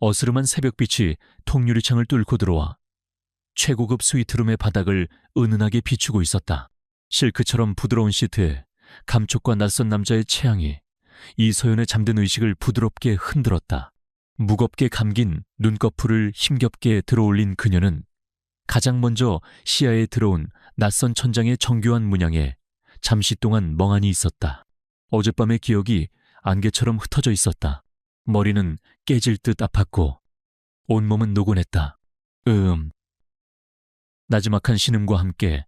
어스름한 새벽빛이 통유리창을 뚫고 들어와 최고급 스위트룸의 바닥을 은은하게 비추고 있었다. 실크처럼 부드러운 시트에 감촉과 낯선 남자의 체향이 이서연의 잠든 의식을 부드럽게 흔들었다. 무겁게 감긴 눈꺼풀을 힘겹게 들어올린 그녀는 가장 먼저 시야에 들어온 낯선 천장의 정교한 문양에 잠시 동안 멍하니 있었다. 어젯밤의 기억이 안개처럼 흩어져 있었다. 머리는 깨질 듯 아팠고 온몸은 노곤했다. 나지막한 신음과 함께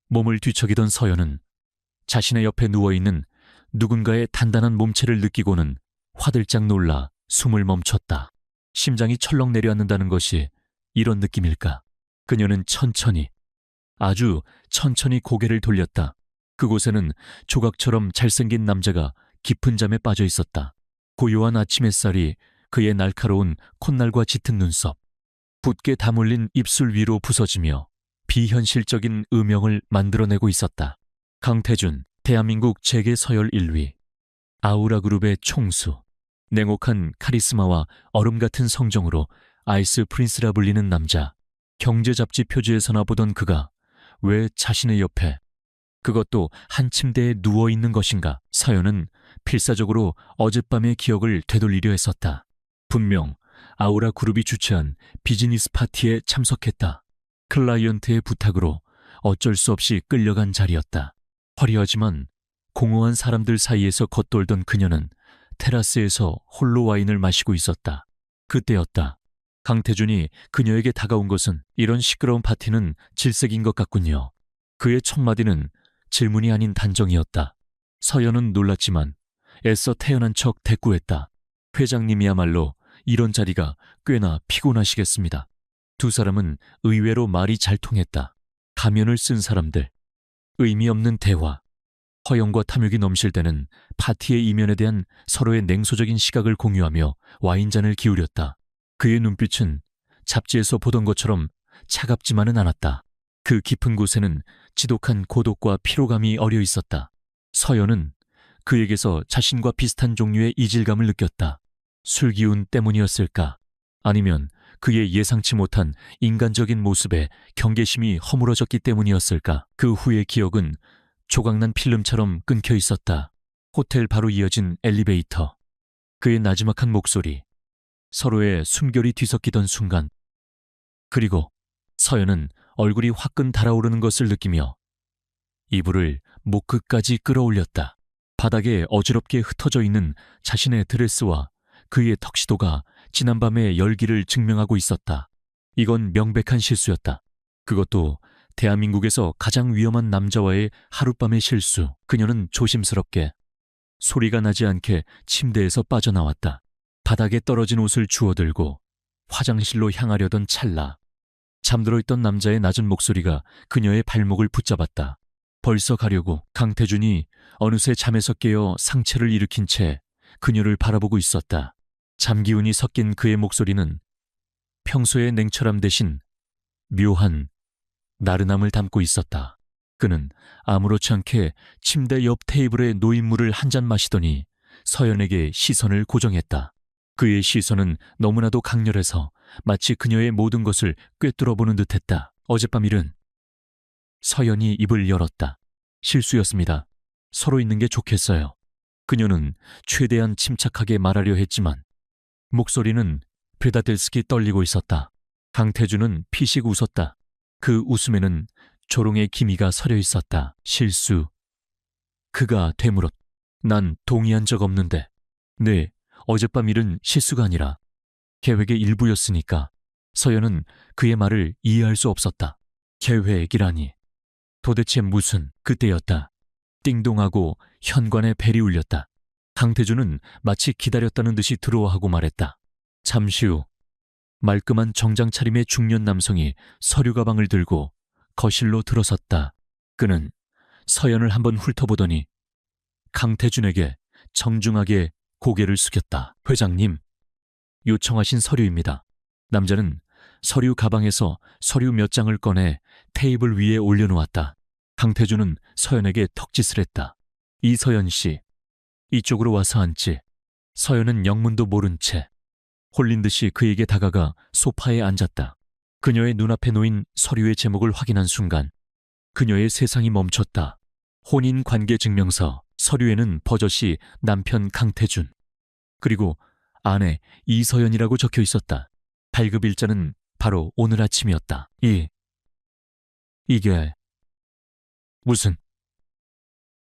몸을 뒤척이던 서연은 자신의 옆에 누워있는 누군가의 단단한 몸체를 느끼고는 화들짝 놀라 숨을 멈췄다. 심장이 철렁 내려앉는다는 것이 이런 느낌일까? 그녀는 천천히, 아주 천천히 고개를 돌렸다. 그곳에는 조각처럼 잘생긴 남자가 깊은 잠에 빠져 있었다. 고요한 아침 햇살이 그의 날카로운 콧날과 짙은 눈썹, 붓게 다물린 입술 위로 부서지며 비현실적인 음영을 만들어내고 있었다. 강태준, 대한민국 재계 서열 1위, 아우라 그룹의 총수, 냉혹한 카리스마와 얼음 같은 성정으로 아이스 프린스라 불리는 남자. 경제 잡지 표지에서나 보던 그가 왜 자신의 옆에, 그것도 한 침대에 누워있는 것인가? 서연은 필사적으로 어젯밤의 기억을 되돌리려 했었다. 분명 아우라 그룹이 주최한 비즈니스 파티에 참석했다. 클라이언트의 부탁으로 어쩔 수 없이 끌려간 자리였다. 화려하지만 공허한 사람들 사이에서 겉돌던 그녀는 테라스에서 홀로 와인을 마시고 있었다. 그때였다. 강태준이 그녀에게 다가온 것은 이런 시끄러운 파티는 질색인 것 같군요. 그의 첫 마디는 질문이 아닌 단정이었다. 서연은 놀랐지만 애써 태연한 척 대꾸했다. 회장님이야말로 이런 자리가 꽤나 피곤하시겠습니다. 두 사람은 의외로 말이 잘 통했다. 가면을 쓴 사람들, 의미 없는 대화, 허영과 탐욕이 넘실 때는 파티의 이면에 대한 서로의 냉소적인 시각을 공유하며 와인잔을 기울였다. 그의 눈빛은 잡지에서 보던 것처럼 차갑지만은 않았다. 그 깊은 곳에는 지독한 고독과 피로감이 어려 있었다. 서연은 그에게서 자신과 비슷한 종류의 이질감을 느꼈다. 술기운 때문이었을까? 아니면 그의 예상치 못한 인간적인 모습에 경계심이 허물어졌기 때문이었을까? 그 후의 기억은 조각난 필름처럼 끊겨 있었다. 호텔 바로 이어진 엘리베이터, 그의 나지막한 목소리, 서로의 숨결이 뒤섞이던 순간, 그리고 서연은 얼굴이 화끈 달아오르는 것을 느끼며 이불을 목 끝까지 끌어올렸다. 바닥에 어지럽게 흩어져 있는 자신의 드레스와 그의 턱시도가 지난밤의 열기를 증명하고 있었다. 이건 명백한 실수였다. 그것도 대한민국에서 가장 위험한 남자와의 하룻밤의 실수. 그녀는 조심스럽게 소리가 나지 않게 침대에서 빠져나왔다. 바닥에 떨어진 옷을 주워들고 화장실로 향하려던 찰나, 잠들어 있던 남자의 낮은 목소리가 그녀의 발목을 붙잡았다. 벌써 가려고. 강태준이 어느새 잠에서 깨어 상체를 일으킨 채 그녀를 바라보고 있었다. 잠기운이 섞인 그의 목소리는 평소의 냉철함 대신 묘한 나른함을 담고 있었다. 그는 아무렇지 않게 침대 옆 테이블에 놓인 물을 한 잔 마시더니 서연에게 시선을 고정했다. 그의 시선은 너무나도 강렬해서 마치 그녀의 모든 것을 꿰뚫어보는 듯했다. 어젯밤 일은. 서연이 입을 열었다. 실수였습니다. 서로 있는 게 좋겠어요. 그녀는 최대한 침착하게 말하려 했지만 목소리는 베다델스키 떨리고 있었다. 강태준은 피식 웃었다. 그 웃음에는 조롱의 기미가 서려 있었다. 실수. 그가 되물었. 난 동의한 적 없는데. 네, 어젯밤 일은 실수가 아니라 계획의 일부였으니까. 서연은 그의 말을 이해할 수 없었다. 계획이라니. 도대체 무슨. 그때였다. 띵동하고 현관에 벨이 울렸다. 강태준은 마치 기다렸다는 듯이 들어와하고 말했다. 잠시 후 말끔한 정장 차림의 중년 남성이 서류 가방을 들고 거실로 들어섰다. 그는 서연을 한번 훑어보더니 강태준에게 정중하게 고개를 숙였다. 회장님, 요청하신 서류입니다. 남자는 서류 가방에서 서류 몇 장을 꺼내 테이블 위에 올려놓았다. 강태준은 서연에게 턱짓을 했다. 이서연 씨, 이쪽으로 와서 앉지. 서연은 영문도 모른 채 홀린 듯이 그에게 다가가 소파에 앉았다. 그녀의 눈앞에 놓인 서류의 제목을 확인한 순간 그녀의 세상이 멈췄다. 혼인관계증명서. 서류에는 버젓이 남편 강태준, 그리고 아내 이서연이라고 적혀 있었다. 발급일자는 바로 오늘 아침이었다. 이게 무슨...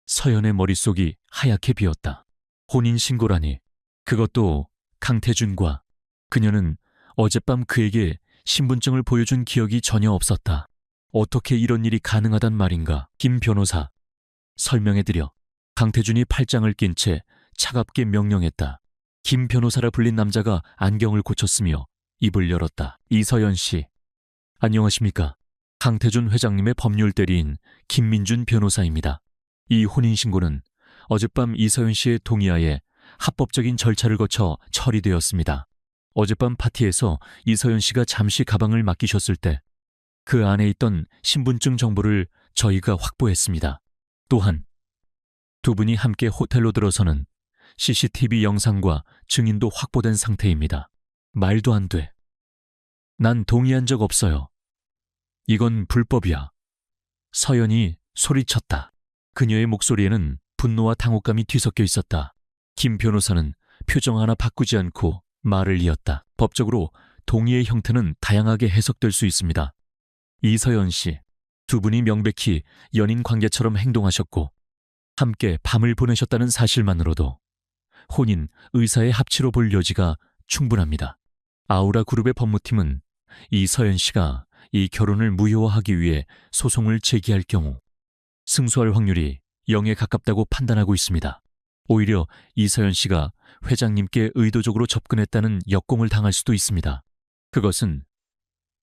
서연의 머릿속이 하얗게 비었다. 혼인신고라니. 그것도 강태준과. 그녀는 어젯밤 그에게 신분증을 보여준 기억이 전혀 없었다. 어떻게 이런 일이 가능하단 말인가. 김 변호사, 설명해드려. 강태준이 팔짱을 낀 채 차갑게 명령했다. 김 변호사라 불린 남자가 안경을 고쳤으며 입을 열었다. 이서연 씨, 안녕하십니까. 강태준 회장님의 법률 대리인 김민준 변호사입니다. 이 혼인신고는 어젯밤 이서연 씨의 동의하에 합법적인 절차를 거쳐 처리되었습니다. 어젯밤 파티에서 이서연 씨가 잠시 가방을 맡기셨을 때 그 안에 있던 신분증 정보를 저희가 확보했습니다. 또한 두 분이 함께 호텔로 들어서는 CCTV 영상과 증인도 확보된 상태입니다. 말도 안 돼. 난 동의한 적 없어요. 이건 불법이야. 서연이 소리쳤다. 그녀의 목소리에는 분노와 당혹감이 뒤섞여 있었다. 김 변호사는 표정 하나 바꾸지 않고 말을 이었다. 법적으로 동의의 형태는 다양하게 해석될 수 있습니다. 이서연 씨, 두 분이 명백히 연인 관계처럼 행동하셨고 함께 밤을 보내셨다는 사실만으로도 혼인, 의사의 합치로 볼 여지가 충분합니다. 아우라 그룹의 법무팀은 이서연 씨가 이 결혼을 무효화하기 위해 소송을 제기할 경우 승소할 확률이 0에 가깝다고 판단하고 있습니다. 오히려 이서연 씨가 회장님께 의도적으로 접근했다는 역공을 당할 수도 있습니다. 그것은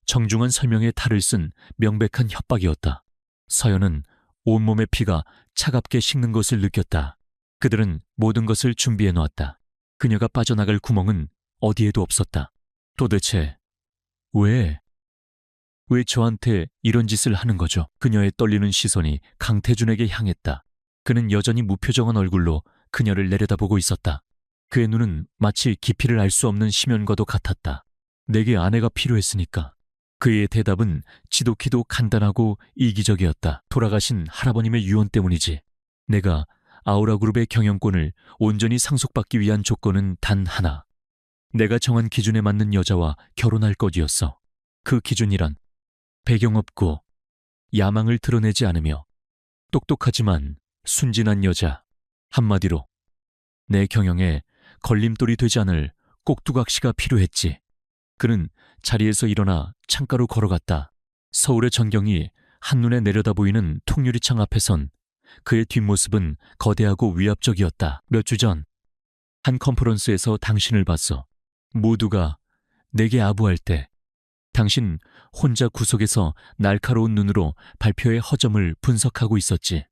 정중한 설명에 탈을 쓴 명백한 협박이었다. 서연은 온몸의 피가 차갑게 식는 것을 느꼈다. 그들은 모든 것을 준비해 놓았다. 그녀가 빠져나갈 구멍은 어디에도 없었다. 도대체 왜 저한테 이런 짓을 하는 거죠? 그녀의 떨리는 시선이 강태준에게 향했다. 그는 여전히 무표정한 얼굴로 그녀를 내려다보고 있었다. 그의 눈은 마치 깊이를 알 수 없는 심연과도 같았다. 내게 아내가 필요했으니까. 그의 대답은 지독히도 간단하고 이기적이었다. 돌아가신 할아버님의 유언 때문이지. 내가 아우라그룹의 경영권을 온전히 상속받기 위한 조건은 단 하나. 내가 정한 기준에 맞는 여자와 결혼할 것이었어. 그 기준이란 배경 없고 야망을 드러내지 않으며 똑똑하지만 순진한 여자. 한마디로 내 경영에 걸림돌이 되지 않을 꼭두각시가 필요했지. 그는 자리에서 일어나 창가로 걸어갔다. 서울의 전경이 한눈에 내려다 보이는 통유리창 앞에선 그의 뒷모습은 거대하고 위압적이었다. 몇 주 전 한 컨퍼런스에서 당신을 봤어. 모두가 내게 아부할 때 당신 혼자 구석에서 날카로운 눈으로 발표의 허점을 분석하고 있었지.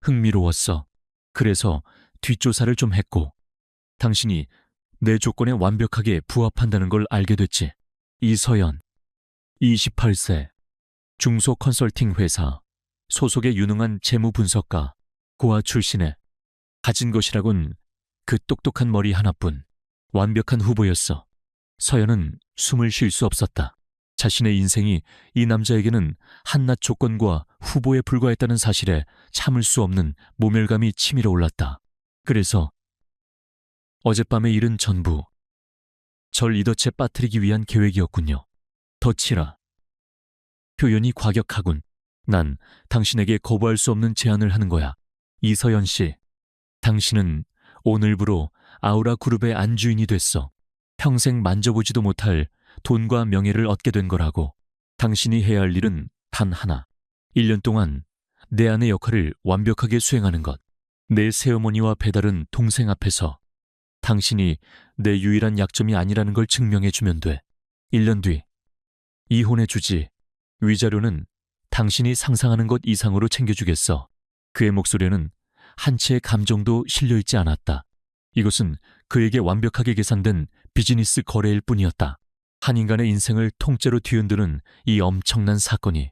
흥미로웠어. 그래서 뒷조사를 좀 했고 당신이 내 조건에 완벽하게 부합한다는 걸 알게 됐지. 이서연, 28세, 중소 컨설팅 회사, 소속의 유능한 재무분석가, 고아 출신에 가진 것이라곤 그 똑똑한 머리 하나뿐. 완벽한 후보였어. 서연은 숨을 쉴 수 없었다. 자신의 인생이 이 남자에게는 한낱 조건과 후보에 불과했다는 사실에 참을 수 없는 모멸감이 치밀어 올랐다. 그래서 어젯밤의 일은 전부 절 이덫에 빠뜨리기 위한 계획이었군요. 덫이라. 표현이 과격하군. 난 당신에게 거부할 수 없는 제안을 하는 거야. 이서연 씨, 당신은 오늘부로 아우라 그룹의 안주인이 됐어. 평생 만져보지도 못할 돈과 명예를 얻게 된 거라고. 당신이 해야 할 일은 단 하나. 1년 동안 내 아내 역할을 완벽하게 수행하는 것. 내 새어머니와 배다른 동생 앞에서 당신이 내 유일한 약점이 아니라는 걸 증명해주면 돼. 1년 뒤 이혼해주지. 위자료는 당신이 상상하는 것 이상으로 챙겨주겠어. 그의 목소리에는 한치의 감정도 실려있지 않았다. 이것은 그에게 완벽하게 계산된 비즈니스 거래일 뿐이었다. 한 인간의 인생을 통째로 뒤흔드는 이 엄청난 사건이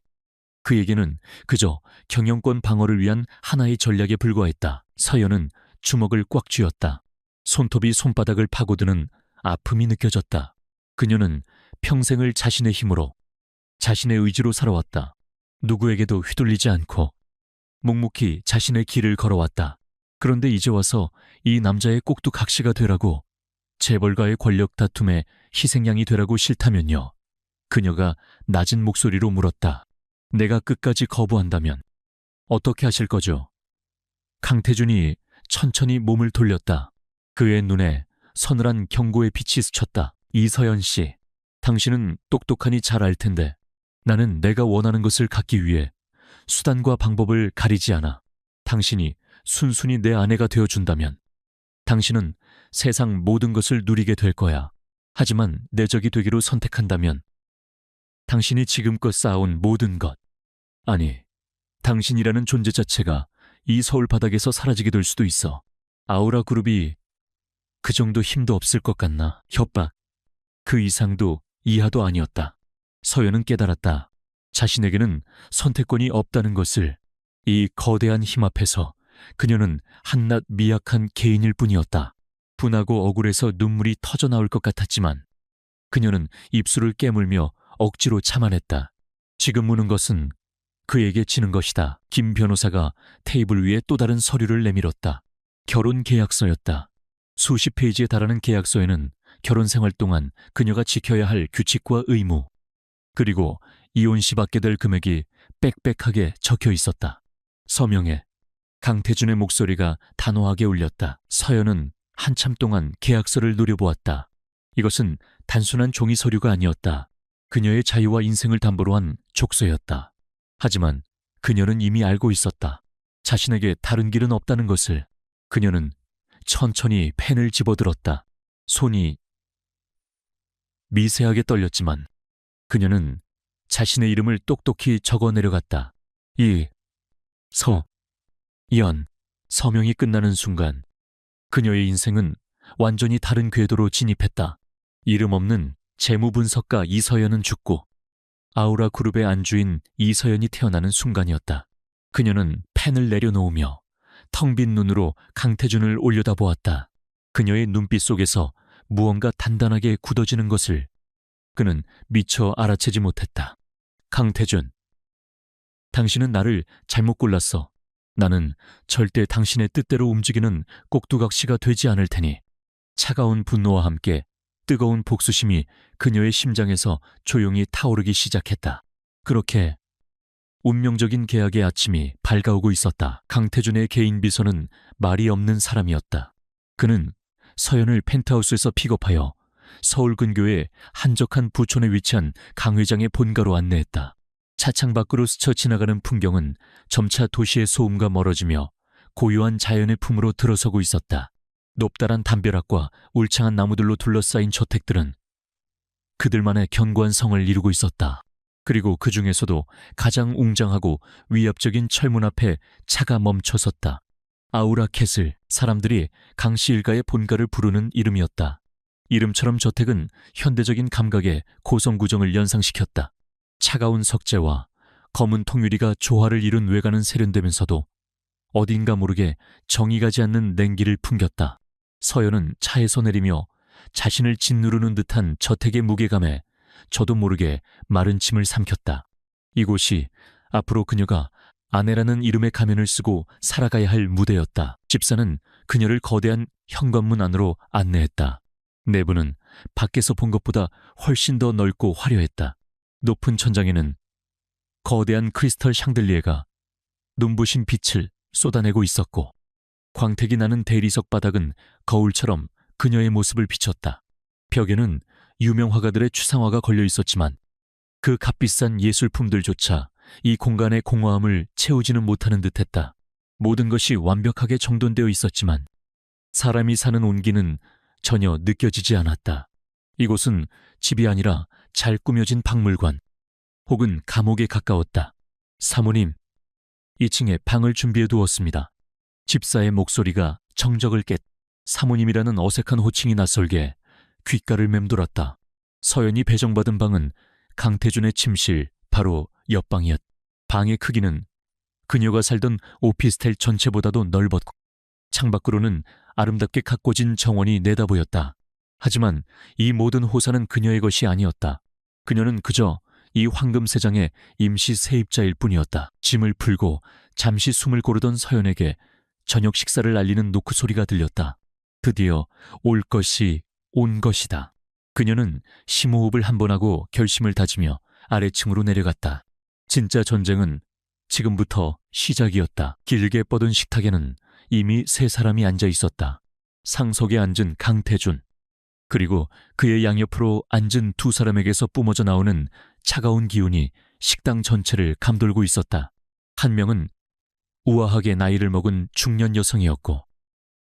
그에게는 그저 경영권 방어를 위한 하나의 전략에 불과했다. 서연은 주먹을 꽉 쥐었다. 손톱이 손바닥을 파고드는 아픔이 느껴졌다. 그녀는 평생을 자신의 힘으로, 자신의 의지로 살아왔다. 누구에게도 휘둘리지 않고 묵묵히 자신의 길을 걸어왔다. 그런데 이제 와서 이 남자의 꼭두각시가 되라고, 재벌가의 권력 다툼에 희생양이 되라고 싫다면요. 그녀가 낮은 목소리로 물었다. 내가 끝까지 거부한다면 어떻게 하실 거죠? 강태준이 천천히 몸을 돌렸다. 그의 눈에 서늘한 경고의 빛이 스쳤다. 이서연 씨, 당신은 똑똑하니 잘 알 텐데 나는 내가 원하는 것을 갖기 위해 수단과 방법을 가리지 않아. 당신이 순순히 내 아내가 되어준다면 당신은 세상 모든 것을 누리게 될 거야. 하지만 내 적이 되기로 선택한다면 당신이 지금껏 쌓아온 모든 것, 아니, 당신이라는 존재 자체가 이 서울 바닥에서 사라지게 될 수도 있어. 아우라 그룹이 그 정도 힘도 없을 것 같나? 협박, 그 이상도 이하도 아니었다. 서연은 깨달았다. 자신에게는 선택권이 없다는 것을. 이 거대한 힘 앞에서 그녀는 한낱 미약한 개인일 뿐이었다. 분하고 억울해서 눈물이 터져나올 것 같았지만 그녀는 입술을 깨물며 억지로 참아냈다. 지금 무는 것은 그에게 지는 것이다. 김 변호사가 테이블 위에 또 다른 서류를 내밀었다. 결혼 계약서였다. 수십 페이지에 달하는 계약서에는 결혼 생활 동안 그녀가 지켜야 할 규칙과 의무, 그리고 이혼 시 받게 될 금액이 빽빽하게 적혀 있었다. 서명에 강태준의 목소리가 단호하게 울렸다. 서연은 한참 동안 계약서를 노려보았다. 이것은 단순한 종이 서류가 아니었다. 그녀의 자유와 인생을 담보로 한 족쇄였다. 하지만 그녀는 이미 알고 있었다. 자신에게 다른 길은 없다는 것을. 그녀는 천천히 펜을 집어들었다. 손이 미세하게 떨렸지만 그녀는 자신의 이름을 똑똑히 적어 내려갔다. 연. 서명이 끝나는 순간 그녀의 인생은 완전히 다른 궤도로 진입했다. 이름 없는 재무분석가 이서연은 죽고 아우라 그룹의 안주인 이서연이 태어나는 순간이었다. 그녀는 펜을 내려놓으며 텅 빈 눈으로 강태준을 올려다보았다. 그녀의 눈빛 속에서 무언가 단단하게 굳어지는 것을 그는 미처 알아채지 못했다. 강태준, 당신은 나를 잘못 골랐어. 나는 절대 당신의 뜻대로 움직이는 꼭두각시가 되지 않을 테니. 차가운 분노와 함께 뜨거운 복수심이 그녀의 심장에서 조용히 타오르기 시작했다. 그렇게 운명적인 계약의 아침이 밝아오고 있었다. 강태준의 개인 비서는 말이 없는 사람이었다. 그는 서연을 펜트하우스에서 픽업하여 서울 근교의 한적한 부촌에 위치한 강 회장의 본가로 안내했다. 차창 밖으로 스쳐 지나가는 풍경은 점차 도시의 소음과 멀어지며 고요한 자연의 품으로 들어서고 있었다. 높다란 담벼락과 울창한 나무들로 둘러싸인 저택들은 그들만의 견고한 성을 이루고 있었다. 그리고 그 중에서도 가장 웅장하고 위압적인 철문 앞에 차가 멈춰섰다. 아우라 캐슬, 사람들이 강씨 일가의 본가를 부르는 이름이었다. 이름처럼 저택은 현대적인 감각의 고성구정을 연상시켰다. 차가운 석재와 검은 통유리가 조화를 이룬 외관은 세련되면서도 어딘가 모르게 정이 가지 않는 냉기를 풍겼다. 서연은 차에서 내리며 자신을 짓누르는 듯한 저택의 무게감에 저도 모르게 마른 침을 삼켰다. 이곳이 앞으로 그녀가 아내라는 이름의 가면을 쓰고 살아가야 할 무대였다. 집사는 그녀를 거대한 현관문 안으로 안내했다. 내부는 밖에서 본 것보다 훨씬 더 넓고 화려했다. 높은 천장에는 거대한 크리스털 샹들리에가 눈부신 빛을 쏟아내고 있었고 광택이 나는 대리석 바닥은 거울처럼 그녀의 모습을 비췄다. 벽에는 유명 화가들의 추상화가 걸려 있었지만 그 값비싼 예술품들조차 이 공간의 공허함을 채우지는 못하는 듯했다. 모든 것이 완벽하게 정돈되어 있었지만 사람이 사는 온기는 전혀 느껴지지 않았다. 이곳은 집이 아니라 잘 꾸며진 박물관 혹은 감옥에 가까웠다. 사모님, 2층에 방을 준비해 두었습니다. 집사의 목소리가 정적을 깼. 사모님이라는 어색한 호칭이 낯설게 귓가를 맴돌았다. 서연이 배정받은 방은 강태준의 침실 바로 옆방이었다. 방의 크기는 그녀가 살던 오피스텔 전체보다도 넓었고 창밖으로는 아름답게 가꿔진 정원이 내다보였다. 하지만 이 모든 호사는 그녀의 것이 아니었다. 그녀는 그저 이 황금세장의 임시 세입자일 뿐이었다. 짐을 풀고 잠시 숨을 고르던 서연에게 저녁 식사를 알리는 노크 소리가 들렸다. 드디어 올 것이 온 것이다. 그녀는 심호흡을 한 번 하고 결심을 다지며 아래층으로 내려갔다. 진짜 전쟁은 지금부터 시작이었다. 길게 뻗은 식탁에는 이미 세 사람이 앉아 있었다. 상석에 앉은 강태준, 그리고 그의 양옆으로 앉은 두 사람에게서 뿜어져 나오는 차가운 기운이 식당 전체를 감돌고 있었다. 한 명은 우아하게 나이를 먹은 중년 여성이었고,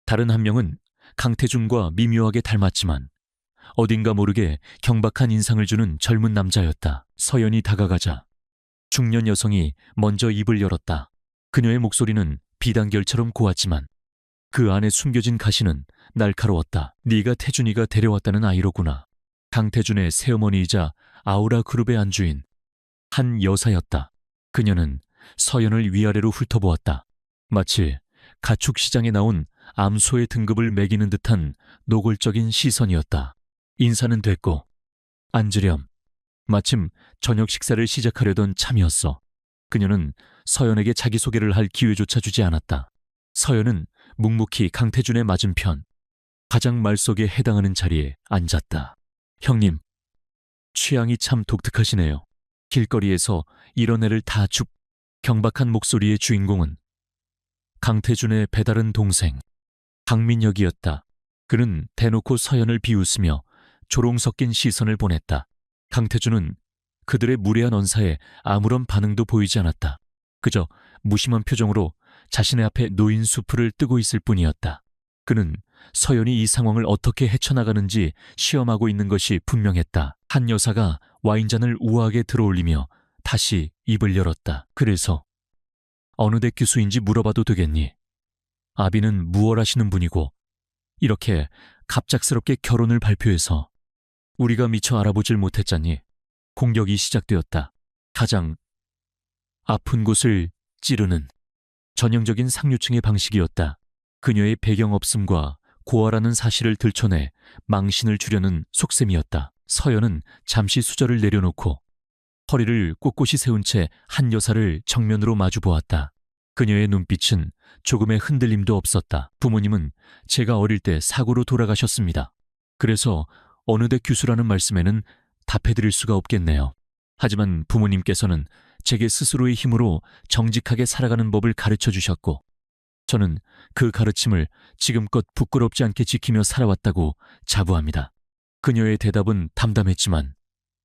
다른 한 명은 강태준과 미묘하게 닮았지만 어딘가 모르게 경박한 인상을 주는 젊은 남자였다. 서연이 다가가자 중년 여성이 먼저 입을 열었다. 그녀의 목소리는 비단결처럼 고왔지만 그 안에 숨겨진 가시는 날카로웠다. 네가 태준이가 데려왔다는 아이로구나. 강태준의 새어머니이자 아우라 그룹의 안주인 한 여사였다. 그녀는 서연을 위아래로 훑어보았다. 마치 가축시장에 나온 암소의 등급을 매기는 듯한 노골적인 시선이었다. 인사는 됐고 앉으렴. 마침 저녁 식사를 시작하려던 참이었어. 그녀는 서연에게 자기소개를 할 기회조차 주지 않았다. 서연은 묵묵히 강태준의 맞은편, 가장 말속에 해당하는 자리에 앉았다. 형님, 취향이 참 독특하시네요. 길거리에서 이런 애를 다 경박한 목소리의 주인공은 강태준의 배다른 동생 강민혁이었다. 그는 대놓고 서연을 비웃으며 조롱 섞인 시선을 보냈다. 강태준은 그들의 무례한 언사에 아무런 반응도 보이지 않았다. 그저 무심한 표정으로 자신의 앞에 놓인 수프를 뜨고 있을 뿐이었다. 그는 서연이 이 상황을 어떻게 헤쳐나가는지 시험하고 있는 것이 분명했다. 한 여사가 와인잔을 우아하게 들어올리며 다시 입을 열었다. 그래서 어느 대 교수인지 물어봐도 되겠니? 아비는 무얼하시는 분이고 이렇게 갑작스럽게 결혼을 발표해서 우리가 미처 알아보질 못했잖니. 공격이 시작되었다. 가장 아픈 곳을 찌르는 전형적인 상류층의 방식이었다. 그녀의 배경 없음과 고아라는 사실을 들춰내 망신을 주려는 속셈이었다. 서연은 잠시 수저를 내려놓고 허리를 꼿꼿이 세운 채 한 여사를 정면으로 마주 보았다. 그녀의 눈빛은 조금의 흔들림도 없었다. 부모님은 제가 어릴 때 사고로 돌아가셨습니다. 그래서 어느 대 교수라는 말씀에는 답해드릴 수가 없겠네요. 하지만 부모님께서는 제게 스스로의 힘으로 정직하게 살아가는 법을 가르쳐 주셨고 저는 그 가르침을 지금껏 부끄럽지 않게 지키며 살아왔다고 자부합니다. 그녀의 대답은 담담했지만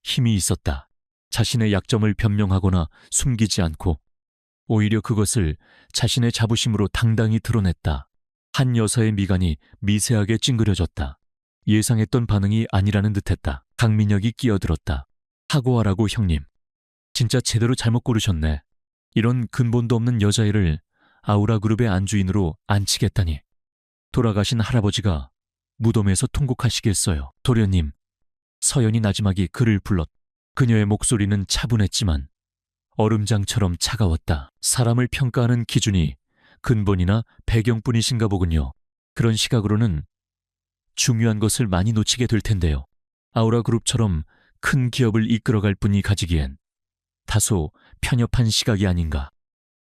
힘이 있었다. 자신의 약점을 변명하거나 숨기지 않고 오히려 그것을 자신의 자부심으로 당당히 드러냈다. 한 여사의 미간이 미세하게 찡그려졌다. 예상했던 반응이 아니라는 듯했다. 강민혁이 끼어들었다. 하고하라고 형님. 진짜 제대로 잘못 고르셨네. 이런 근본도 없는 여자애를 아우라 그룹의 안주인으로 앉히겠다니. 돌아가신 할아버지가 무덤에서 통곡하시겠어요. 도련님. 서연이 나지막이 그를 불렀. 그녀의 목소리는 차분했지만 얼음장처럼 차가웠다. 사람을 평가하는 기준이 근본이나 배경뿐이신가 보군요. 그런 시각으로는 중요한 것을 많이 놓치게 될 텐데요. 아우라 그룹처럼 큰 기업을 이끌어갈 분이 가지기엔 다소 편협한 시각이 아닌가.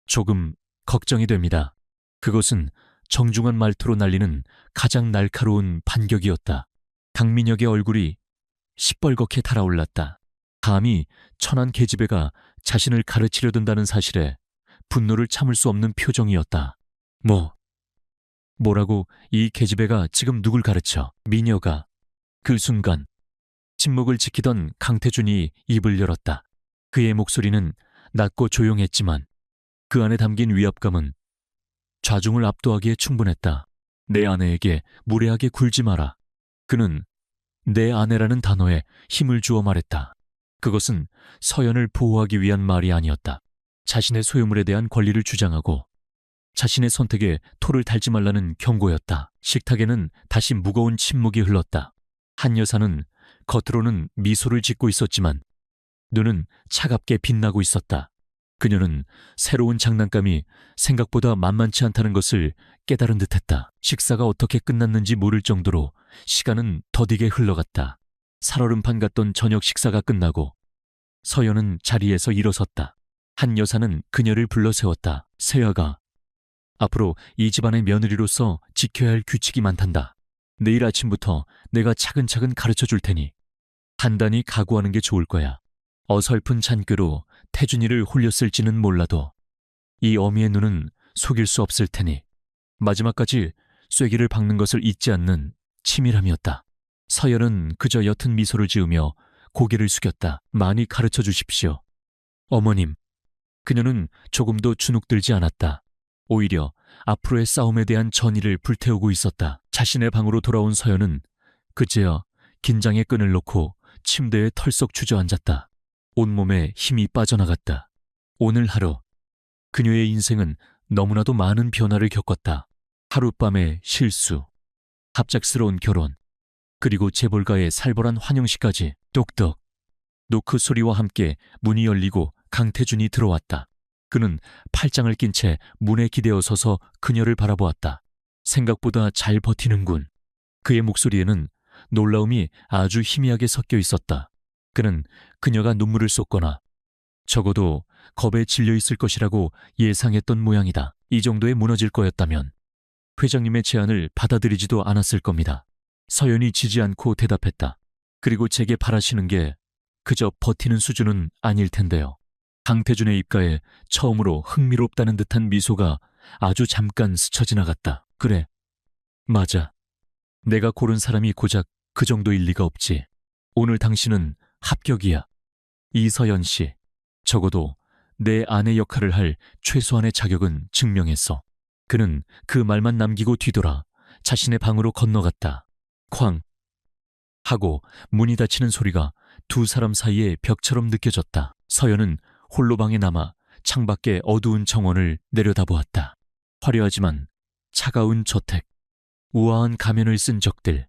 조금 걱정이 됩니다. 그것은 정중한 말투로 날리는 가장 날카로운 반격이었다. 강민혁의 얼굴이 시뻘겋게 달아올랐다. 감히 천한 계집애가 자신을 가르치려 든다는 사실에 분노를 참을 수 없는 표정이었다. 뭐라고 이 계집애가 지금 누굴 가르쳐? 미녀가. 그 순간 침묵을 지키던 강태준이 입을 열었다. 그의 목소리는 낮고 조용했지만 그 안에 담긴 위압감은 좌중을 압도하기에 충분했다. 내 아내에게 무례하게 굴지 마라. 그는 내 아내라는 단어에 힘을 주어 말했다. 그것은 서연을 보호하기 위한 말이 아니었다. 자신의 소유물에 대한 권리를 주장하고 자신의 선택에 토를 달지 말라는 경고였다. 식탁에는 다시 무거운 침묵이 흘렀다. 한 여사는 겉으로는 미소를 짓고 있었지만 눈은 차갑게 빛나고 있었다. 그녀는 새로운 장난감이 생각보다 만만치 않다는 것을 깨달은 듯했다. 식사가 어떻게 끝났는지 모를 정도로 시간은 더디게 흘러갔다. 살얼음판 같던 저녁 식사가 끝나고 서연은 자리에서 일어섰다. 한 여사는 그녀를 불러 세웠다. 세아가, 앞으로 이 집안의 며느리로서 지켜야 할 규칙이 많단다. 내일 아침부터 내가 차근차근 가르쳐 줄 테니 단단히 각오하는 게 좋을 거야. 어설픈 잔꾀로 태준이를 홀렸을지는 몰라도 이 어미의 눈은 속일 수 없을 테니 마지막까지 쐐기를 박는 것을 잊지 않는 치밀함이었다. 서연은 그저 옅은 미소를 지으며 고개를 숙였다. 많이 가르쳐 주십시오. 어머님. 그녀는 조금도 주눅들지 않았다. 오히려 앞으로의 싸움에 대한 전의를 불태우고 있었다. 자신의 방으로 돌아온 서연은 그제야 긴장의 끈을 놓고 침대에 털썩 주저앉았다. 온몸에 힘이 빠져나갔다. 오늘 하루 그녀의 인생은 너무나도 많은 변화를 겪었다. 하룻밤의 실수, 갑작스러운 결혼, 그리고 재벌가의 살벌한 환영식까지. 똑똑. 노크 소리와 함께 문이 열리고 강태준이 들어왔다. 그는 팔짱을 낀 채 문에 기대어 서서 그녀를 바라보았다. 생각보다 잘 버티는군. 그의 목소리에는 놀라움이 아주 희미하게 섞여 있었다. 그는 그녀가 눈물을 쏟거나 적어도 겁에 질려 있을 것이라고 예상했던 모양이다. 이 정도에 무너질 거였다면 회장님의 제안을 받아들이지도 않았을 겁니다. 서연이 지지 않고 대답했다. 그리고 제게 바라시는 게 그저 버티는 수준은 아닐 텐데요. 강태준의 입가에 처음으로 흥미롭다는 듯한 미소가 아주 잠깐 스쳐 지나갔다. 그래, 맞아. 내가 고른 사람이 고작 그 정도일 리가 없지. 오늘 당신은 합격이야. 이서연 씨, 적어도 내 아내 역할을 할 최소한의 자격은 증명했어. 그는 그 말만 남기고 뒤돌아 자신의 방으로 건너갔다. 쾅! 하고 문이 닫히는 소리가 두 사람 사이의 벽처럼 느껴졌다. 서연은 홀로 방에 남아 창밖의 어두운 정원을 내려다보았다. 화려하지만 차가운 저택, 우아한 가면을 쓴 적들,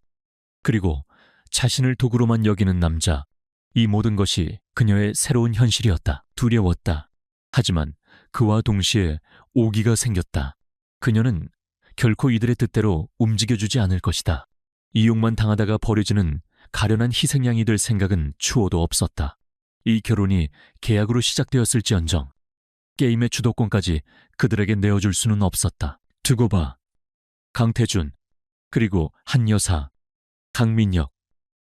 그리고 자신을 도구로만 여기는 남자. 이 모든 것이 그녀의 새로운 현실이었다. 두려웠다. 하지만 그와 동시에 오기가 생겼다. 그녀는 결코 이들의 뜻대로 움직여주지 않을 것이다. 이용만 당하다가 버려지는 가련한 희생양이 될 생각은 추호도 없었다. 이 결혼이 계약으로 시작되었을지언정 게임의 주도권까지 그들에게 내어줄 수는 없었다. 두고 봐. 강태준, 그리고 한 여사, 강민혁,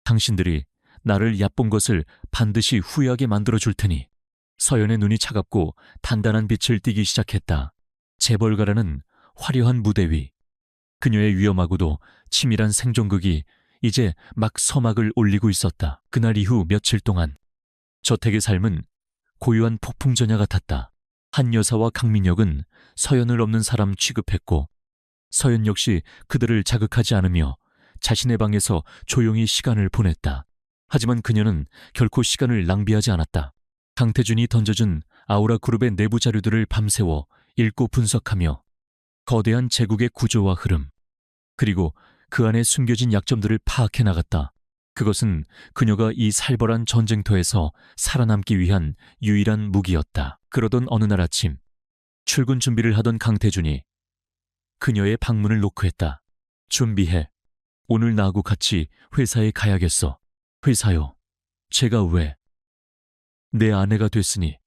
당신들이 나를 얕본 것을 반드시 후회하게 만들어줄 테니. 서연의 눈이 차갑고 단단한 빛을 띠기 시작했다. 재벌가라는 화려한 무대 위, 그녀의 위험하고도 치밀한 생존극이 이제 막 서막을 올리고 있었다. 그날 이후 며칠 동안 저택의 삶은 고요한 폭풍전야 같았다. 한 여사와 강민혁은 서연을 없는 사람 취급했고 서연 역시 그들을 자극하지 않으며 자신의 방에서 조용히 시간을 보냈다. 하지만 그녀는 결코 시간을 낭비하지 않았다. 강태준이 던져준 아우라 그룹의 내부 자료들을 밤새워 읽고 분석하며 거대한 제국의 구조와 흐름, 그리고 그 안에 숨겨진 약점들을 파악해 나갔다. 그것은 그녀가 이 살벌한 전쟁터에서 살아남기 위한 유일한 무기였다. 그러던 어느 날 아침, 출근 준비를 하던 강태준이 그녀의 방문을 노크했다. 준비해. 오늘 나하고 같이 회사에 가야겠어. 회사요? 제가 왜? 내 아내가 됐으니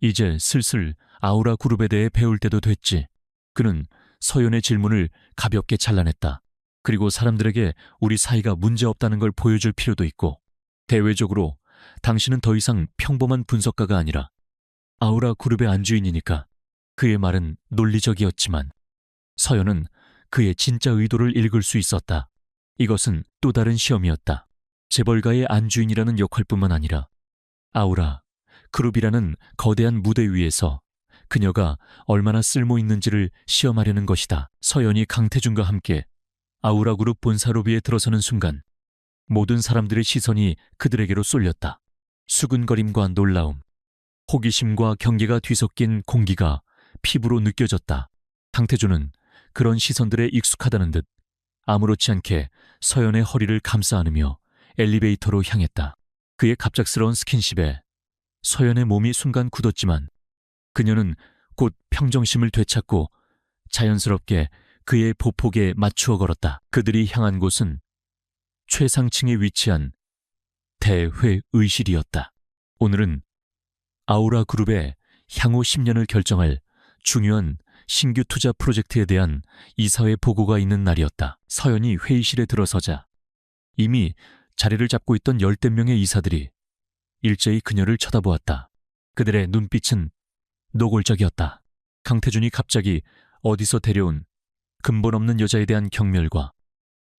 이제 슬슬 아우라 그룹에 대해 배울 때도 됐지. 그는 서연의 질문을 가볍게 잘라냈다. 그리고 사람들에게 우리 사이가 문제없다는 걸 보여줄 필요도 있고, 대외적으로 당신은 더 이상 평범한 분석가가 아니라 아우라 그룹의 안주인이니까. 그의 말은 논리적이었지만 서연은 그의 진짜 의도를 읽을 수 있었다. 이것은 또 다른 시험이었다. 재벌가의 안주인이라는 역할뿐만 아니라 아우라 그룹이라는 거대한 무대 위에서 그녀가 얼마나 쓸모있는지를 시험하려는 것이다. 서연이 강태준과 함께 아우라 그룹 본사 로비에 들어서는 순간 모든 사람들의 시선이 그들에게로 쏠렸다. 수근거림과 놀라움, 호기심과 경계가 뒤섞인 공기가 피부로 느껴졌다. 강태준은 그런 시선들에 익숙하다는 듯 아무렇지 않게 서연의 허리를 감싸 안으며 엘리베이터로 향했다. 그의 갑작스러운 스킨십에 서연의 몸이 순간 굳었지만 그녀는 곧 평정심을 되찾고 자연스럽게 그의 보폭에 맞추어 걸었다. 그들이 향한 곳은 최상층에 위치한 대회의실이었다. 오늘은 아우라 그룹의 향후 10년을 결정할 중요한 신규 투자 프로젝트에 대한 이사회 보고가 있는 날이었다. 서연이 회의실에 들어서자 이미 자리를 잡고 있던 10대 명의 이사들이 일제히 그녀를 쳐다보았다. 그들의 눈빛은 노골적이었다. 강태준이 갑자기 어디서 데려온 근본 없는 여자에 대한 경멸과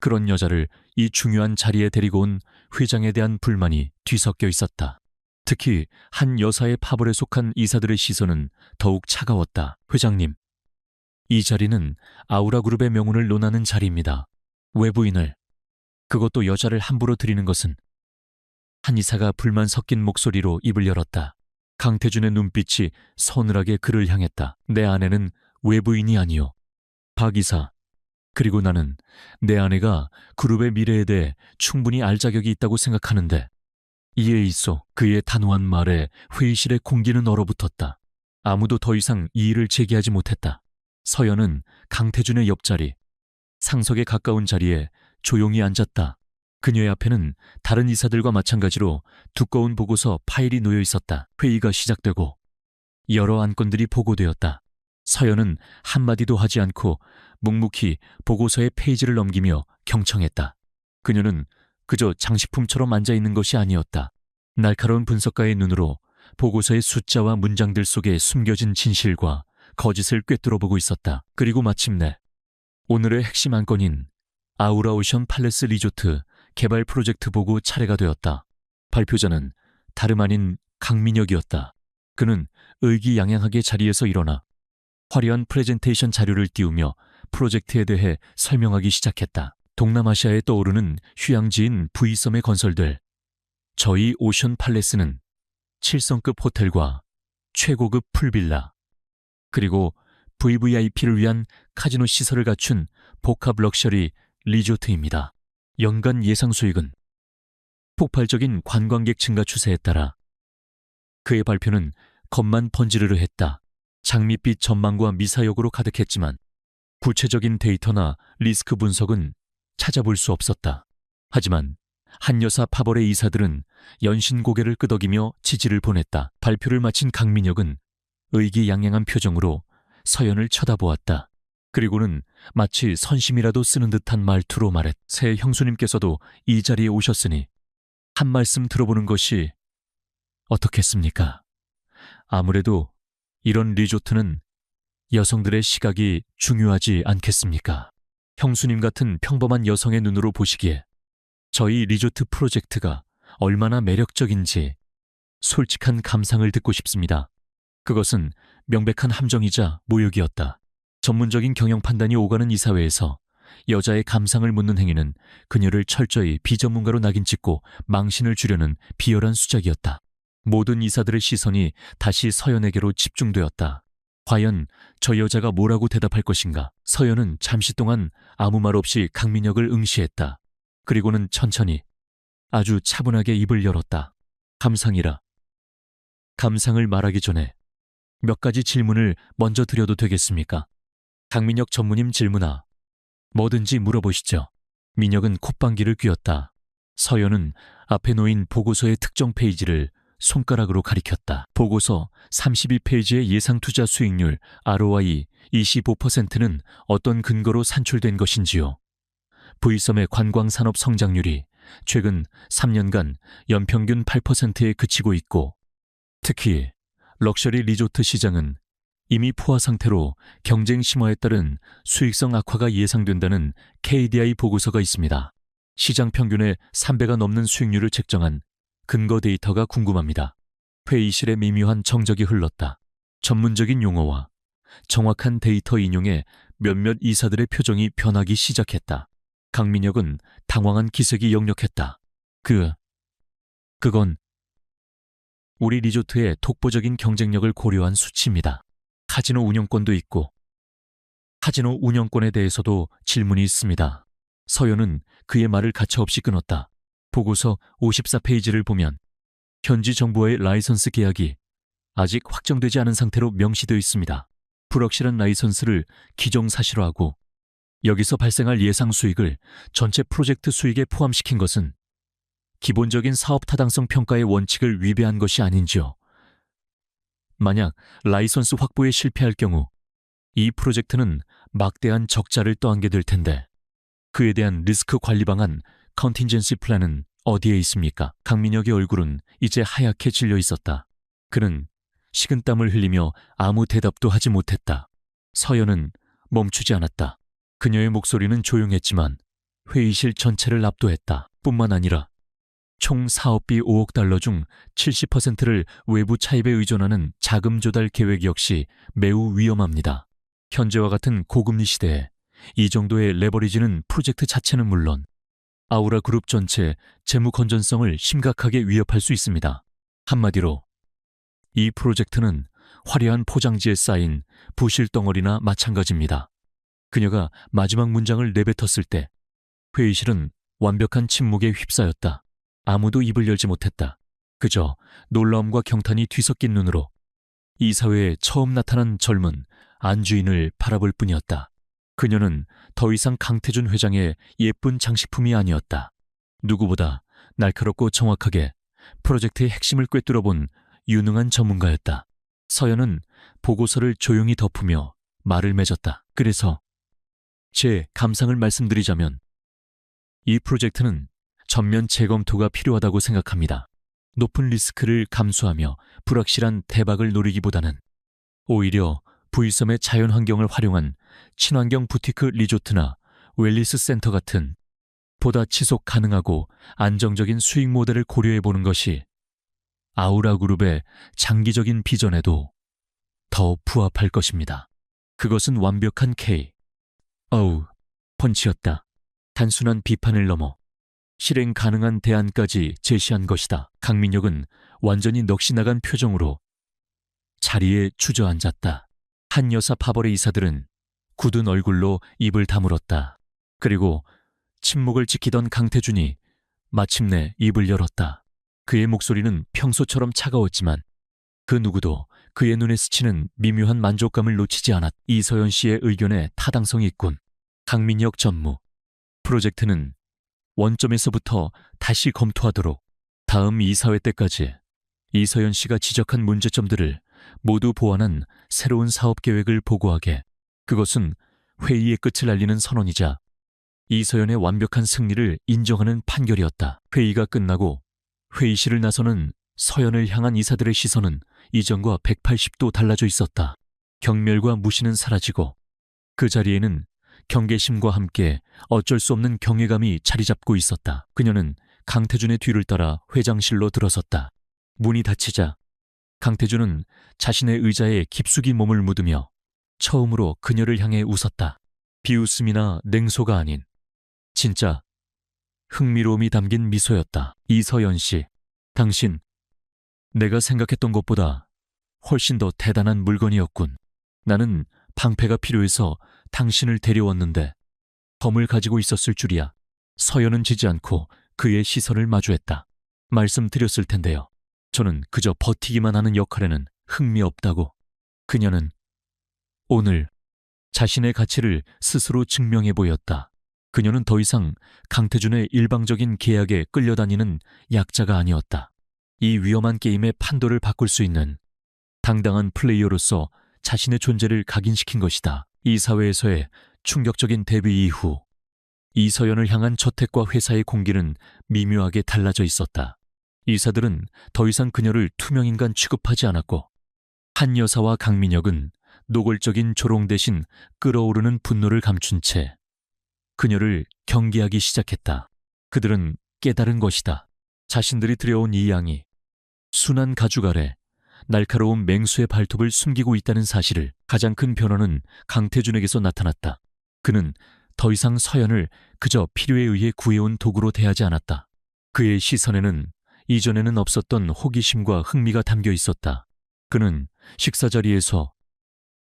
그런 여자를 이 중요한 자리에 데리고 온 회장에 대한 불만이 뒤섞여 있었다. 특히 한 여사의 파벌에 속한 이사들의 시선은 더욱 차가웠다. 회장님, 이 자리는 아우라그룹의 명운을 논하는 자리입니다. 외부인을, 그것도 여자를 함부로 들이는 것은. 한 이사가 불만 섞인 목소리로 입을 열었다. 강태준의 눈빛이 서늘하게 그를 향했다. 내 아내는 외부인이 아니요. 박 이사, 그리고 나는 내 아내가 그룹의 미래에 대해 충분히 알 자격이 있다고 생각하는데. 이에 있어 그의 단호한 말에 회의실의 공기는 얼어붙었다. 아무도 더 이상 이의를 제기하지 못했다. 서연은 강태준의 옆자리, 상석에 가까운 자리에 조용히 앉았다. 그녀의 앞에는 다른 이사들과 마찬가지로 두꺼운 보고서 파일이 놓여 있었다. 회의가 시작되고 여러 안건들이 보고되었다. 서연은 한마디도 하지 않고 묵묵히 보고서의 페이지를 넘기며 경청했다. 그녀는 그저 장식품처럼 앉아있는 것이 아니었다. 날카로운 분석가의 눈으로 보고서의 숫자와 문장들 속에 숨겨진 진실과 거짓을 꿰뚫어보고 있었다. 그리고 마침내 오늘의 핵심 안건인 아우라 오션 팔레스 리조트 개발 프로젝트 보고 차례가 되었다. 발표자는 다름 아닌 강민혁이었다. 그는 의기양양하게 자리에서 일어나 화려한 프레젠테이션 자료를 띄우며 프로젝트에 대해 설명하기 시작했다. 동남아시아에 떠오르는 휴양지인 V섬에 건설될 저희 오션 팔레스는 7성급 호텔과 최고급 풀빌라, 그리고 VVIP를 위한 카지노 시설을 갖춘 복합 럭셔리 리조트입니다. 연간 예상 수익은 폭발적인 관광객 증가 추세에 따라. 그의 발표는 겉만 번지르르 했다. 장밋빛 전망과 미사역으로 가득했지만 구체적인 데이터나 리스크 분석은 찾아볼 수 없었다. 하지만 한 여사 파벌의 이사들은 연신 고개를 끄덕이며 지지를 보냈다. 발표를 마친 강민혁은 의기양양한 표정으로 서연을 쳐다보았다. 그리고는 마치 선심이라도 쓰는 듯한 말투로 말했. 새 형수님께서도 이 자리에 오셨으니 한 말씀 들어보는 것이 어떻겠습니까? 아무래도 이런 리조트는 여성들의 시각이 중요하지 않겠습니까? 형수님 같은 평범한 여성의 눈으로 보시기에 저희 리조트 프로젝트가 얼마나 매력적인지 솔직한 감상을 듣고 싶습니다. 그것은 명백한 함정이자 모욕이었다. 전문적인 경영 판단이 오가는 이사회에서 여자의 감상을 묻는 행위는 그녀를 철저히 비전문가로 낙인 찍고 망신을 주려는 비열한 수작이었다. 모든 이사들의 시선이 다시 서연에게로 집중되었다. 과연 저 여자가 뭐라고 대답할 것인가? 서연은 잠시 동안 아무 말 없이 강민혁을 응시했다. 그리고는 천천히 아주 차분하게 입을 열었다. 감상이라. 감상을 말하기 전에 몇 가지 질문을 먼저 드려도 되겠습니까? 강민혁 전무님 질문아. 뭐든지 물어보시죠. 민혁은 콧방귀를 뀌었다. 서연은 앞에 놓인 보고서의 특정 페이지를 손가락으로 가리켰다. 보고서 32페이지의 예상 투자 수익률 ROI 25%는 어떤 근거로 산출된 것인지요? V섬의 관광산업 성장률이 최근 3년간 연평균 8%에 그치고 있고, 특히 럭셔리 리조트 시장은 이미 포화 상태로 경쟁 심화에 따른 수익성 악화가 예상된다는 KDI 보고서가 있습니다. 시장 평균의 3배가 넘는 수익률을 책정한 근거 데이터가 궁금합니다. 회의실에 미묘한 정적이 흘렀다. 전문적인 용어와 정확한 데이터 인용에 몇몇 이사들의 표정이 변하기 시작했다. 강민혁은 당황한 기색이 역력했다. 그건 우리 리조트의 독보적인 경쟁력을 고려한 수치입니다. 카지노 운영권도 있고, 카지노 운영권에 대해서도 질문이 있습니다. 서연은 그의 말을 가차없이 끊었다. 보고서 54페이지를 보면 현지 정부와의 라이선스 계약이 아직 확정되지 않은 상태로 명시되어 있습니다. 불확실한 라이선스를 기정사실화하고 여기서 발생할 예상 수익을 전체 프로젝트 수익에 포함시킨 것은 기본적인 사업 타당성 평가의 원칙을 위배한 것이 아닌지요. 만약 라이선스 확보에 실패할 경우 이 프로젝트는 막대한 적자를 떠안게 될 텐데 그에 대한 리스크 관리 방안 컨틴전시 플랜은 어디에 있습니까? 강민혁의 얼굴은 이제 하얗게 질려 있었다. 그는 식은땀을 흘리며 아무 대답도 하지 못했다. 서연은 멈추지 않았다. 그녀의 목소리는 조용했지만 회의실 전체를 압도했다. 뿐만 아니라 총 사업비 5억 달러 중 70%를 외부 차입에 의존하는 자금 조달 계획 역시 매우 위험합니다. 현재와 같은 고금리 시대에 이 정도의 레버리지는 프로젝트 자체는 물론 아우라 그룹 전체 재무 건전성을 심각하게 위협할 수 있습니다. 한마디로 이 프로젝트는 화려한 포장지에 쌓인 부실 덩어리나 마찬가지입니다. 그녀가 마지막 문장을 내뱉었을 때 회의실은 완벽한 침묵에 휩싸였다. 아무도 입을 열지 못했다. 그저 놀라움과 경탄이 뒤섞인 눈으로 이 사회에 처음 나타난 젊은 안주인을 바라볼 뿐이었다. 그녀는 더 이상 강태준 회장의 예쁜 장식품이 아니었다. 누구보다 날카롭고 정확하게 프로젝트의 핵심을 꿰뚫어본 유능한 전문가였다. 서연은 보고서를 조용히 덮으며 말을 맺었다. 그래서 제 감상을 말씀드리자면 이 프로젝트는 전면 재검토가 필요하다고 생각합니다. 높은 리스크를 감수하며 불확실한 대박을 노리기보다는 오히려 부이섬의 자연환경을 활용한 친환경 부티크 리조트나 웰리스 센터 같은 보다 지속 가능하고 안정적인 수익 모델을 고려해보는 것이 아우라 그룹의 장기적인 비전에도 더 부합할 것입니다. 그것은 완벽한 펀치였다. 단순한 비판을 넘어 실행 가능한 대안까지 제시한 것이다. 강민혁은 완전히 넋이 나간 표정으로 자리에 주저앉았다. 한 여사 파벌의 이사들은 굳은 얼굴로 입을 다물었다. 그리고 침묵을 지키던 강태준이 마침내 입을 열었다. 그의 목소리는 평소처럼 차가웠지만 그 누구도 그의 눈에 스치는 미묘한 만족감을 놓치지 않았다. 이서연 씨의 의견에 타당성이 있군. 강민혁 전무. 프로젝트는 원점에서부터 다시 검토하도록 다음 이사회 때까지 이서연 씨가 지적한 문제점들을 모두 보완한 새로운 사업 계획을 보고하게. 그것은 회의의 끝을 알리는 선언이자 이서연의 완벽한 승리를 인정하는 판결이었다. 회의가 끝나고 회의실을 나서는 서연을 향한 이사들의 시선은 이전과 180도 달라져 있었다. 경멸과 무시는 사라지고 그 자리에는 경계심과 함께 어쩔 수 없는 경외감이 자리 잡고 있었다. 그녀는 강태준의 뒤를 따라 회장실로 들어섰다. 문이 닫히자 강태준은 자신의 의자에 깊숙이 몸을 묻으며 처음으로 그녀를 향해 웃었다. 비웃음이나 냉소가 아닌 진짜 흥미로움이 담긴 미소였다. 이서연 씨, 당신 내가 생각했던 것보다 훨씬 더 대단한 물건이었군. 나는 방패가 필요해서 당신을 데려왔는데 검을 가지고 있었을 줄이야. 서연은 지지 않고 그의 시선을 마주했다. 말씀드렸을 텐데요. 저는 그저 버티기만 하는 역할에는 흥미없다고. 그녀는 오늘 자신의 가치를 스스로 증명해 보였다. 그녀는 더 이상 강태준의 일방적인 계약에 끌려다니는 약자가 아니었다. 이 위험한 게임의 판도를 바꿀 수 있는 당당한 플레이어로서 자신의 존재를 각인시킨 것이다. 이 사회에서의 충격적인 데뷔 이후 이서연을 향한 저택과 회사의 공기는 미묘하게 달라져 있었다. 이사들은 더 이상 그녀를 투명인간 취급하지 않았고 한 여사와 강민혁은 노골적인 조롱 대신 끓어오르는 분노를 감춘 채 그녀를 경계하기 시작했다. 그들은 깨달은 것이다. 자신들이 들여온 이 양이 순한 가죽 아래 날카로운 맹수의 발톱을 숨기고 있다는 사실을. 가장 큰 변화는 강태준에게서 나타났다. 그는 더 이상 서연을 그저 필요에 의해 구해온 도구로 대하지 않았다. 그의 시선에는 이전에는 없었던 호기심과 흥미가 담겨 있었다. 그는 식사 자리에서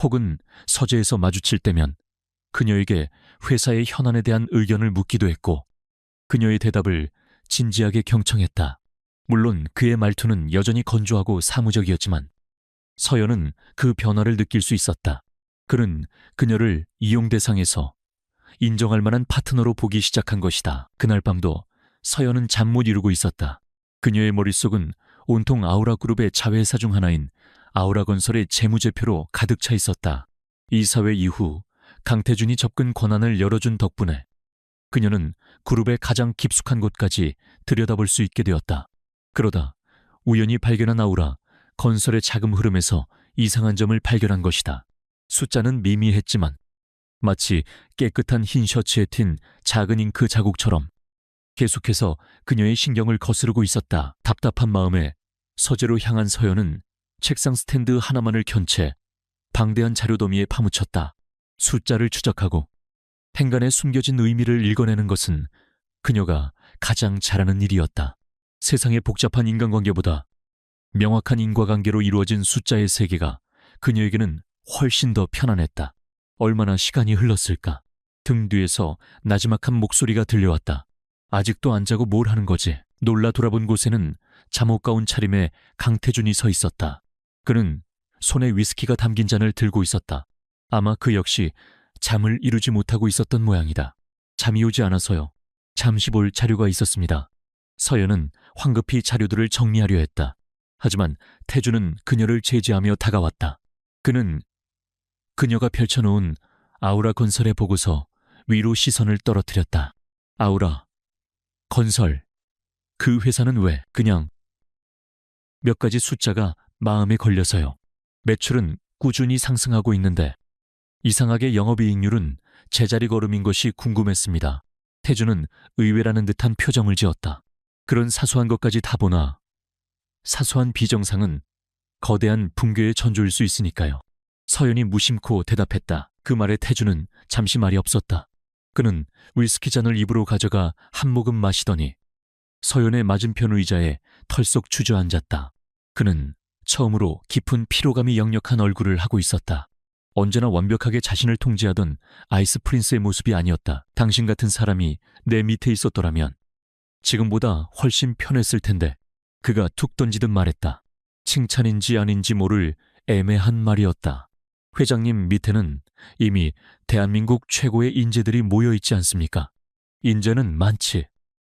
혹은 서재에서 마주칠 때면 그녀에게 회사의 현안에 대한 의견을 묻기도 했고 그녀의 대답을 진지하게 경청했다. 물론 그의 말투는 여전히 건조하고 사무적이었지만 서연은 그 변화를 느낄 수 있었다. 그는 그녀를 이용 대상에서 인정할 만한 파트너로 보기 시작한 것이다. 그날 밤도 서연은 잠 못 이루고 있었다. 그녀의 머릿속은 온통 아우라 그룹의 자회사 중 하나인 아우라건설의 재무제표로 가득 차 있었다. 이사회 이후 강태준이 접근 권한을 열어준 덕분에 그녀는 그룹의 가장 깊숙한 곳까지 들여다볼 수 있게 되었다. 그러다 우연히 발견한 아우라 건설의 자금 흐름에서 이상한 점을 발견한 것이다. 숫자는 미미했지만 마치 깨끗한 흰 셔츠에 튄 작은 잉크 자국처럼 계속해서 그녀의 신경을 거스르고 있었다. 답답한 마음에 서재로 향한 서연은 책상 스탠드 하나만을 켠 채 방대한 자료 더미에 파묻혔다. 숫자를 추적하고 행간에 숨겨진 의미를 읽어내는 것은 그녀가 가장 잘하는 일이었다. 세상의 복잡한 인간관계보다 명확한 인과관계로 이루어진 숫자의 세계가 그녀에게는 훨씬 더 편안했다. 얼마나 시간이 흘렀을까? 등 뒤에서 나지막한 목소리가 들려왔다. 아직도 안 자고 뭘 하는 거지? 놀라 돌아본 곳에는 잠옷 가운 차림에 강태준이 서 있었다. 그는 손에 위스키가 담긴 잔을 들고 있었다. 아마 그 역시 잠을 이루지 못하고 있었던 모양이다. 잠이 오지 않아서요. 잠시 볼 자료가 있었습니다. 서연은 황급히 자료들을 정리하려 했다. 하지만 태준은 그녀를 제지하며 다가왔다. 그는 그녀가 펼쳐놓은 아우라 건설의 보고서 위로 시선을 떨어뜨렸다. 아우라 건설, 그 회사는 왜 그냥 몇 가지 숫자가 마음에 걸려서요. 매출은 꾸준히 상승하고 있는데 이상하게 영업이익률은 제자리 걸음인 것이 궁금했습니다. 태준은 의외라는 듯한 표정을 지었다. 그런 사소한 것까지 다 보나 사소한 비정상은 거대한 붕괴의 전조일 수 있으니까요. 서연이 무심코 대답했다. 그 말에 태준은 잠시 말이 없었다. 그는 위스키 잔을 입으로 가져가 한 모금 마시더니 서연의 맞은편 의자에 털썩 주저앉았다. 그는 처음으로 깊은 피로감이 역력한 얼굴을 하고 있었다. 언제나 완벽하게 자신을 통제하던 아이스 프린스의 모습이 아니었다. 당신 같은 사람이 내 밑에 있었더라면 지금보다 훨씬 편했을 텐데. 그가 툭 던지듯 말했다. 칭찬인지 아닌지 모를 애매한 말이었다. 회장님 밑에는 이미 대한민국 최고의 인재들이 모여있지 않습니까? 인재는 많지.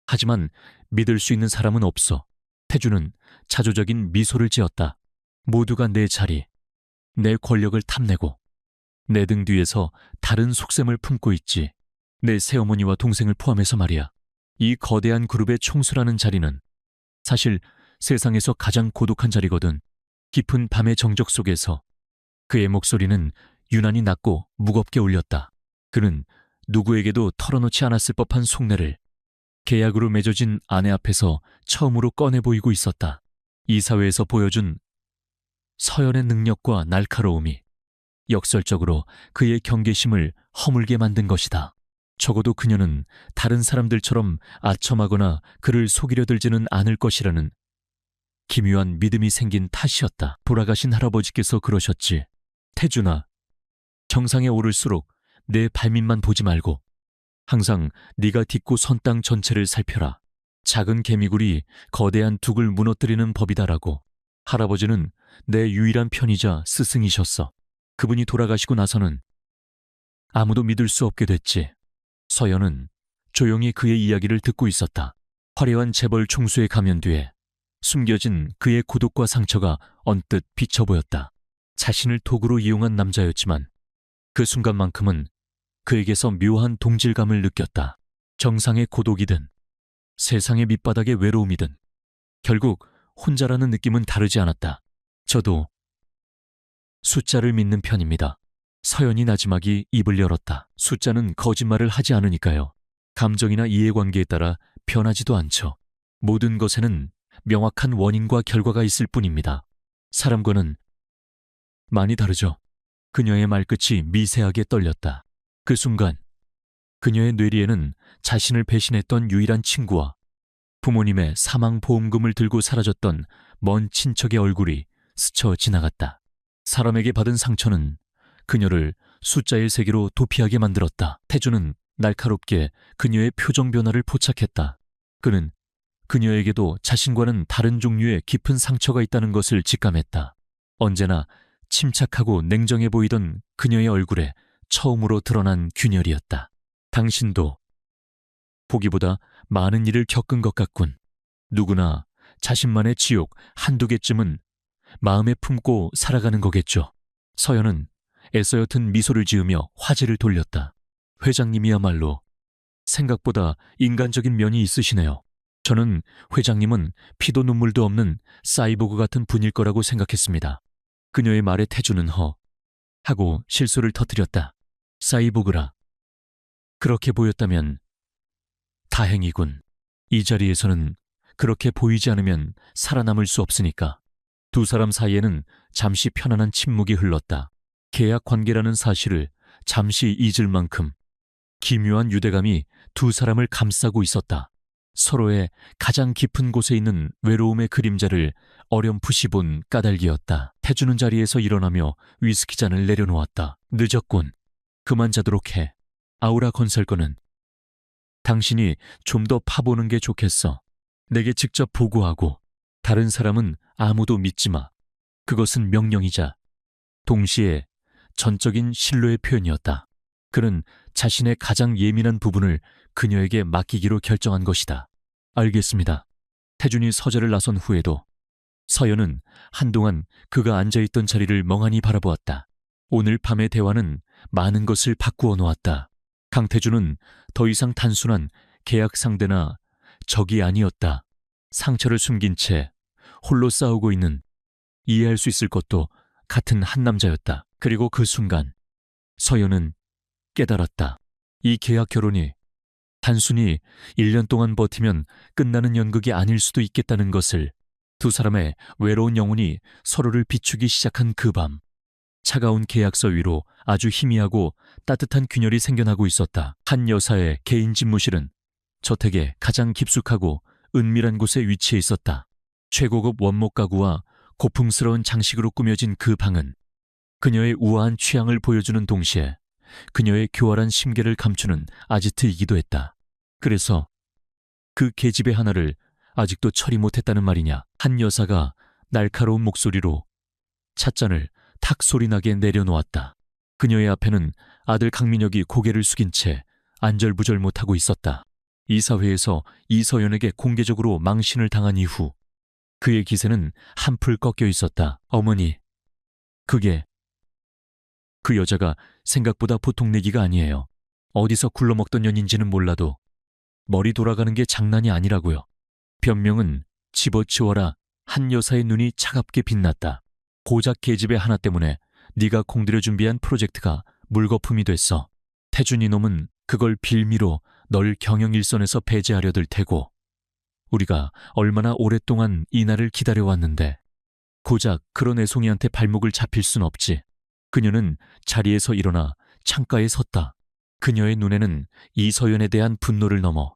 하지만 믿을 수 있는 사람은 없어. 태준은 자조적인 미소를 지었다. 모두가 내 자리, 내 권력을 탐내고 내 등 뒤에서 다른 속셈을 품고 있지. 내 새어머니와 동생을 포함해서 말이야. 이 거대한 그룹의 총수라는 자리는 사실 세상에서 가장 고독한 자리거든. 깊은 밤의 정적 속에서 그의 목소리는 유난히 낮고 무겁게 울렸다. 그는 누구에게도 털어놓지 않았을 법한 속내를 계약으로 맺어진 아내 앞에서 처음으로 꺼내 보이고 있었다. 이 사회에서 보여준 서연의 능력과 날카로움이 역설적으로 그의 경계심을 허물게 만든 것이다. 적어도 그녀는 다른 사람들처럼 아첨하거나 그를 속이려 들지는 않을 것이라는 기묘한 믿음이 생긴 탓이었다. 돌아가신 할아버지께서 그러셨지. 태준아, 정상에 오를수록 내 발밑만 보지 말고 항상 네가 딛고 선 땅 전체를 살펴라. 작은 개미굴이 거대한 둑을 무너뜨리는 법이다라고. 할아버지는 내 유일한 편이자 스승이셨어. 그분이 돌아가시고 나서는 아무도 믿을 수 없게 됐지. 서연은 조용히 그의 이야기를 듣고 있었다. 화려한 재벌 총수의 가면 뒤에 숨겨진 그의 고독과 상처가 언뜻 비쳐 보였다. 자신을 도구로 이용한 남자였지만 그 순간만큼은 그에게서 묘한 동질감을 느꼈다. 정상의 고독이든 세상의 밑바닥의 외로움이든 결국 혼자라는 느낌은 다르지 않았다. 저도 숫자를 믿는 편입니다. 서연이 나지막이 입을 열었다. 숫자는 거짓말을 하지 않으니까요. 감정이나 이해관계에 따라 변하지도 않죠. 모든 것에는 명확한 원인과 결과가 있을 뿐입니다. 사람과는 많이 다르죠. 그녀의 말끝이 미세하게 떨렸다. 그 순간 그녀의 뇌리에는 자신을 배신했던 유일한 친구와 부모님의 사망보험금을 들고 사라졌던 먼 친척의 얼굴이 스쳐 지나갔다. 사람에게 받은 상처는 그녀를 숫자의 세계로 도피하게 만들었다. 태준은 날카롭게 그녀의 표정 변화를 포착했다. 그는 그녀에게도 자신과는 다른 종류의 깊은 상처가 있다는 것을 직감했다. 언제나 침착하고 냉정해 보이던 그녀의 얼굴에 처음으로 드러난 균열이었다. 당신도 보기보다 많은 일을 겪은 것 같군. 누구나 자신만의 지옥 한두 개쯤은 마음에 품고 살아가는 거겠죠. 서연은 애써 옅은 미소를 지으며 화제를 돌렸다. 회장님이야말로 생각보다 인간적인 면이 있으시네요. 저는 회장님은 피도 눈물도 없는 사이보그 같은 분일 거라고 생각했습니다. 그녀의 말에 태주는 하고 실수를 터뜨렸다. 사이보그라. 그렇게 보였다면 다행이군. 이 자리에서는 그렇게 보이지 않으면 살아남을 수 없으니까. 두 사람 사이에는 잠시 편안한 침묵이 흘렀다. 계약 관계라는 사실을 잠시 잊을 만큼 기묘한 유대감이 두 사람을 감싸고 있었다. 서로의 가장 깊은 곳에 있는 외로움의 그림자를 어렴풋이 본 까닭이었다. 태주는 자리에서 일어나며 위스키 잔을 내려놓았다. 늦었군. 그만 자도록 해. 아우라 건설거는 당신이 좀 더 파보는 게 좋겠어. 내게 직접 보고하고 다른 사람은 아무도 믿지 마. 그것은 명령이자 동시에 전적인 신뢰의 표현이었다. 그는 자신의 가장 예민한 부분을 그녀에게 맡기기로 결정한 것이다. 알겠습니다. 태준이 서재를 나선 후에도 서연은 한동안 그가 앉아있던 자리를 멍하니 바라보았다. 오늘 밤의 대화는 많은 것을 바꾸어 놓았다. 강태준은 더 이상 단순한 계약 상대나 적이 아니었다. 상처를 숨긴 채 홀로 싸우고 있는, 이해할 수 있을 것도 같은 한 남자였다. 그리고 그 순간 서연은 깨달았다. 이 계약 결혼이 단순히 1년 동안 버티면 끝나는 연극이 아닐 수도 있겠다는 것을. 두 사람의 외로운 영혼이 서로를 비추기 시작한 그 밤, 차가운 계약서 위로 아주 희미하고 따뜻한 균열이 생겨나고 있었다. 한 여사의 개인 집무실은 저택의 가장 깊숙하고 은밀한 곳에 위치해 있었다. 최고급 원목 가구와 고풍스러운 장식으로 꾸며진 그 방은 그녀의 우아한 취향을 보여주는 동시에 그녀의 교활한 심계를 감추는 아지트이기도 했다. 그래서 그 계집애 하나를 아직도 처리 못했다는 말이냐. 한 여사가 날카로운 목소리로 찻잔을 탁 소리나게 내려놓았다. 그녀의 앞에는 아들 강민혁이 고개를 숙인 채 안절부절 못하고 있었다. 이사회에서 이서연에게 공개적으로 망신을 당한 이후 그의 기세는 한풀 꺾여 있었다. 어머니, 그게 그 여자가 생각보다 보통 내기가 아니에요. 어디서 굴러먹던 년인지는 몰라도 머리 돌아가는 게 장난이 아니라고요. 변명은 집어치워라. 한 여사의 눈이 차갑게 빛났다. 고작 계집애 하나 때문에 네가 공들여 준비한 프로젝트가 물거품이 됐어. 태준이 놈은 그걸 빌미로 널 경영일선에서 배제하려 들 테고 우리가 얼마나 오랫동안 이 날을 기다려왔는데 고작 그런 애송이한테 발목을 잡힐 순 없지. 그녀는 자리에서 일어나 창가에 섰다. 그녀의 눈에는 이서연에 대한 분노를 넘어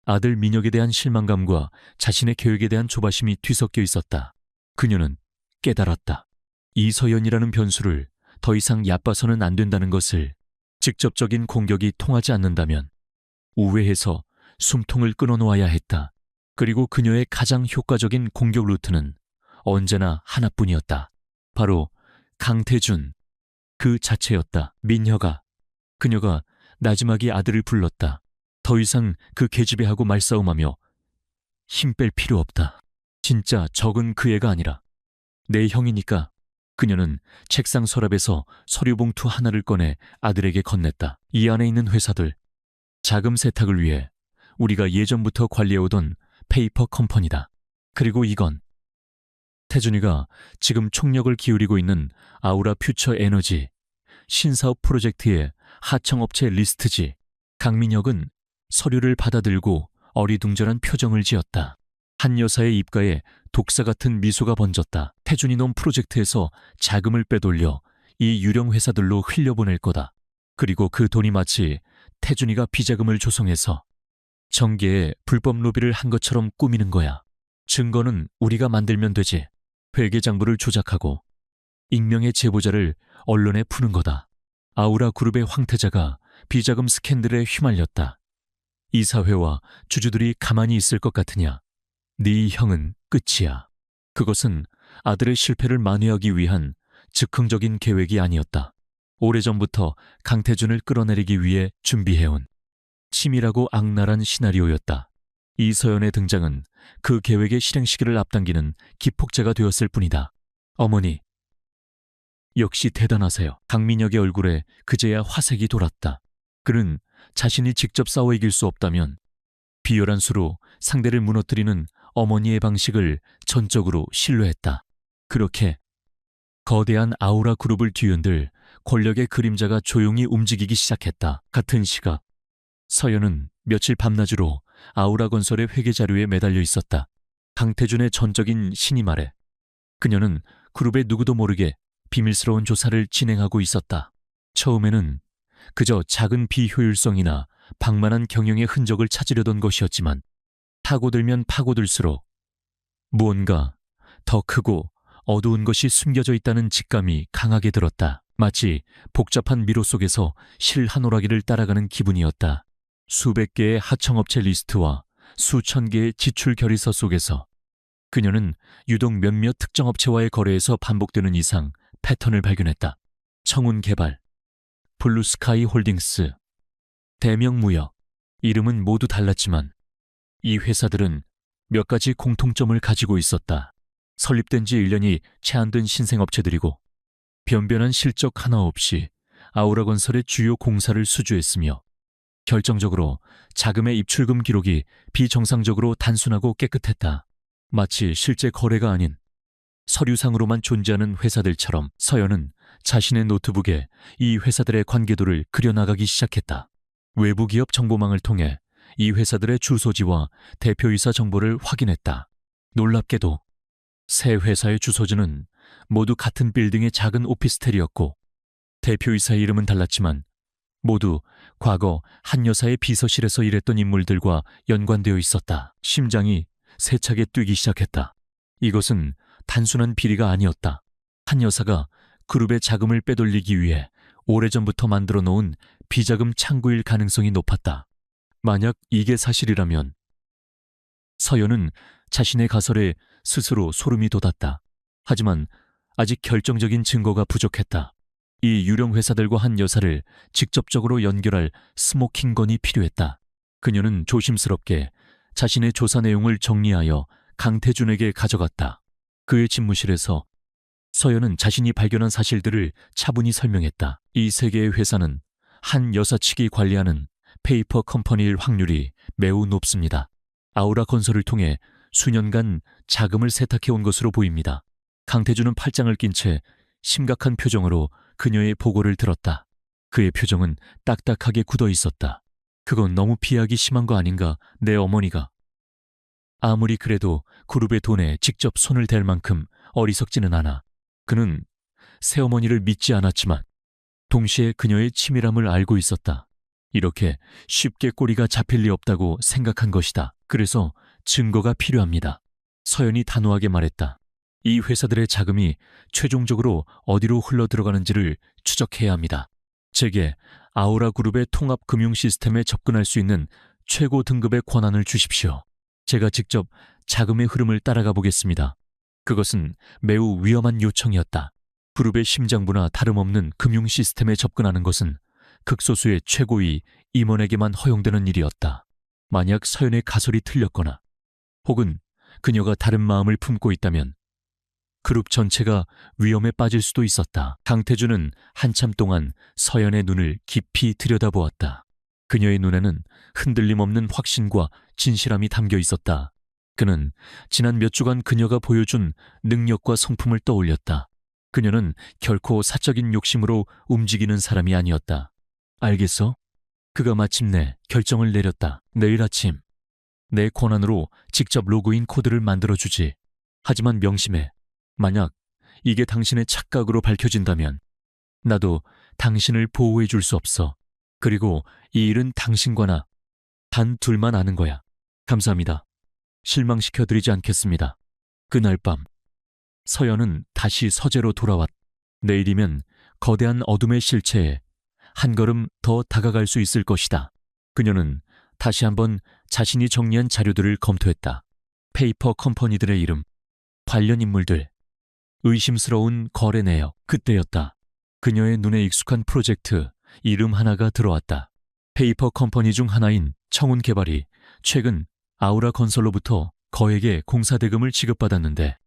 아들 민혁에 대한 실망감과 자신의 계획에 대한 조바심이 뒤섞여 있었다. 그녀는 깨달았다. 이서연이라는 변수를 더 이상 얕봐서는 안 된다는 것을. 직접적인 공격이 통하지 않는다면 우회해서 숨통을 끊어놓아야 했다. 그리고 그녀의 가장 효과적인 공격 루트는 언제나 하나뿐이었다. 바로 강태준 그 자체였다. 민혁아. 그녀가 나지막이 아들을 불렀다. 더 이상 그 계집애하고 말싸움하며 힘 뺄 필요 없다. 진짜 적은 그 애가 아니라 내 형이니까. 그녀는 책상 서랍에서 서류 봉투 하나를 꺼내 아들에게 건넸다. 이 안에 있는 회사들, 자금 세탁을 위해 우리가 예전부터 관리해오던 페이퍼 컴퍼니다. 그리고 이건 태준이가 지금 총력을 기울이고 있는 아우라 퓨처 에너지 신사업 프로젝트의 하청업체 리스트지. 강민혁은 서류를 받아들고 어리둥절한 표정을 지었다. 한 여사의 입가에 독사 같은 미소가 번졌다. 태준이 놈 프로젝트에서 자금을 빼돌려 이 유령 회사들로 흘려보낼 거다. 그리고 그 돈이 마치 태준이가 비자금을 조성해서 정계에 불법 로비를 한 것처럼 꾸미는 거야. 증거는 우리가 만들면 되지. 회계장부를 조작하고 익명의 제보자를 언론에 푸는 거다. 아우라 그룹의 황태자가 비자금 스캔들에 휘말렸다. 이사회와 주주들이 가만히 있을 것 같으냐. 네 형은 끝이야. 그것은 아들의 실패를 만회하기 위한 즉흥적인 계획이 아니었다. 오래전부터 강태준을 끌어내리기 위해 준비해온 치밀하고 악랄한 시나리오였다. 이서연의 등장은 그 계획의 실행 시기를 앞당기는 기폭제가 되었을 뿐이다. 어머니, 역시 대단하세요. 강민혁의 얼굴에 그제야 화색이 돌았다. 그는 자신이 직접 싸워 이길 수 없다면 비열한 수로 상대를 무너뜨리는 어머니의 방식을 전적으로 신뢰했다. 그렇게 거대한 아우라 그룹을 뒤흔들 권력의 그림자가 조용히 움직이기 시작했다. 같은 시각 서연은 며칠 밤낮으로 아우라 건설의 회계 자료에 매달려 있었다. 강태준의 전적인 신임 아래 그녀는 그룹의 누구도 모르게 비밀스러운 조사를 진행하고 있었다. 처음에는 그저 작은 비효율성이나 방만한 경영의 흔적을 찾으려던 것이었지만 파고들면 파고들수록 무언가 더 크고 어두운 것이 숨겨져 있다는 직감이 강하게 들었다. 마치 복잡한 미로 속에서 실 한 오라기를 따라가는 기분이었다. 수백 개의 하청업체 리스트와 수천 개의 지출 결의서 속에서 그녀는 유독 몇몇 특정 업체와의 거래에서 반복되는 이상 패턴을 발견했다. 청운개발, 블루스카이 홀딩스, 대명무역, 이름은 모두 달랐지만 이 회사들은 몇 가지 공통점을 가지고 있었다. 설립된 지 1년이 채 안 된 신생업체들이고 변변한 실적 하나 없이 아우라 건설의 주요 공사를 수주했으며 결정적으로 자금의 입출금 기록이 비정상적으로 단순하고 깨끗했다. 마치 실제 거래가 아닌 서류상으로만 존재하는 회사들처럼 서연은 자신의 노트북에 이 회사들의 관계도를 그려나가기 시작했다. 외부 기업 정보망을 통해 이 회사들의 주소지와 대표이사 정보를 확인했다. 놀랍게도 세 회사의 주소지는 모두 같은 빌딩의 작은 오피스텔이었고 대표이사의 이름은 달랐지만 모두 과거 한 여사의 비서실에서 일했던 인물들과 연관되어 있었다. 심장이 세차게 뛰기 시작했다. 이것은 단순한 비리가 아니었다. 한 여사가 그룹의 자금을 빼돌리기 위해 오래전부터 만들어 놓은 비자금 창구일 가능성이 높았다. 만약 이게 사실이라면 서연은 자신의 가설에 스스로 소름이 돋았다. 하지만 아직 결정적인 증거가 부족했다. 이 유령 회사들과 한 여사를 직접적으로 연결할 스모킹건이 필요했다. 그녀는 조심스럽게 자신의 조사 내용을 정리하여 강태준에게 가져갔다. 그의 집무실에서 서연은 자신이 발견한 사실들을 차분히 설명했다. 이 세 개의 회사는 한 여사 측이 관리하는 페이퍼 컴퍼니일 확률이 매우 높습니다. 아우라 건설을 통해 수년간 자금을 세탁해온 것으로 보입니다. 강태준은 팔짱을 낀 채 심각한 표정으로 그녀의 보고를 들었다. 그의 표정은 딱딱하게 굳어 있었다. 그건 너무 비하기 심한 거 아닌가, 내 어머니가. 아무리 그래도 그룹의 돈에 직접 손을 댈 만큼 어리석지는 않아. 그는 새어머니를 믿지 않았지만 동시에 그녀의 치밀함을 알고 있었다. 이렇게 쉽게 꼬리가 잡힐 리 없다고 생각한 것이다. 그래서 증거가 필요합니다. 서연이 단호하게 말했다. 이 회사들의 자금이 최종적으로 어디로 흘러들어가는지를 추적해야 합니다. 제게 아우라 그룹의 통합 금융 시스템에 접근할 수 있는 최고 등급의 권한을 주십시오. 제가 직접 자금의 흐름을 따라가 보겠습니다. 그것은 매우 위험한 요청이었다. 그룹의 심장부나 다름없는 금융 시스템에 접근하는 것은 극소수의 최고위 임원에게만 허용되는 일이었다. 만약 서연의 가설이 틀렸거나 혹은 그녀가 다른 마음을 품고 있다면 그룹 전체가 위험에 빠질 수도 있었다. 강태준은 한참 동안 서연의 눈을 깊이 들여다보았다. 그녀의 눈에는 흔들림 없는 확신과 진실함이 담겨 있었다. 그는 지난 몇 주간 그녀가 보여준 능력과 성품을 떠올렸다. 그녀는 결코 사적인 욕심으로 움직이는 사람이 아니었다. 알겠어? 그가 마침내 결정을 내렸다. 내일 아침 내 권한으로 직접 로그인 코드를 만들어주지. 하지만 명심해. 만약 이게 당신의 착각으로 밝혀진다면 나도 당신을 보호해 줄 수 없어. 그리고 이 일은 당신과 나 단 둘만 아는 거야. 감사합니다. 실망시켜드리지 않겠습니다. 그날 밤 서연은 다시 서재로 돌아왔. 내일이면 거대한 어둠의 실체에 한 걸음 더 다가갈 수 있을 것이다. 그녀는 다시 한번 자신이 정리한 자료들을 검토했다. 페이퍼 컴퍼니들의 이름, 관련 인물들, 의심스러운 거래 내역. 그때였다. 그녀의 눈에 익숙한 프로젝트 이름 하나가 들어왔다. 페이퍼 컴퍼니 중 하나인 청운개발이 최근 아우라 건설로부터 거액의 공사 대금을 지급받았는데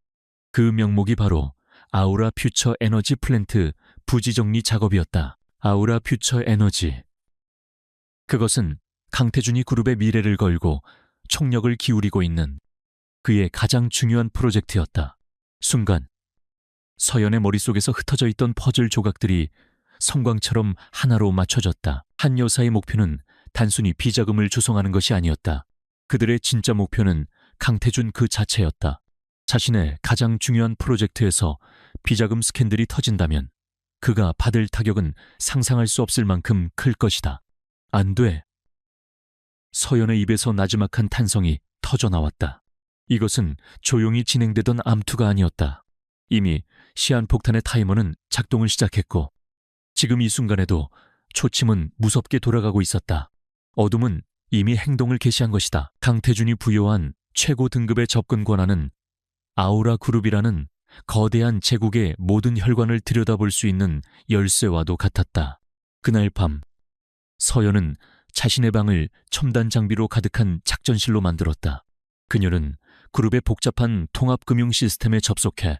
그 명목이 바로 아우라 퓨처 에너지 플랜트 부지 정리 작업이었다. 아우라 퓨처 에너지. 그것은 강태준이 그룹의 미래를 걸고 총력을 기울이고 있는 그의 가장 중요한 프로젝트였다. 순간 서연의 머릿속에서 흩어져 있던 퍼즐 조각들이 성광처럼 하나로 맞춰졌다. 한 여사의 목표는 단순히 비자금을 조성하는 것이 아니었다. 그들의 진짜 목표는 강태준 그 자체였다. 자신의 가장 중요한 프로젝트에서 비자금 스캔들이 터진다면 그가 받을 타격은 상상할 수 없을 만큼 클 것이다. 안 돼. 서연의 입에서 나지막한 탄성이 터져나왔다. 이것은 조용히 진행되던 암투가 아니었다. 이미 시한폭탄의 타이머는 작동을 시작했고 지금 이 순간에도 초침은 무섭게 돌아가고 있었다. 어둠은 이미 행동을 개시한 것이다. 강태준이 부여한 최고 등급의 접근 권한은 아우라 그룹이라는 거대한 제국의 모든 혈관을 들여다볼 수 있는 열쇠와도 같았다. 그날 밤 서연은 자신의 방을 첨단 장비로 가득한 작전실로 만들었다. 그녀는 그룹의 복잡한 통합금융 시스템에 접속해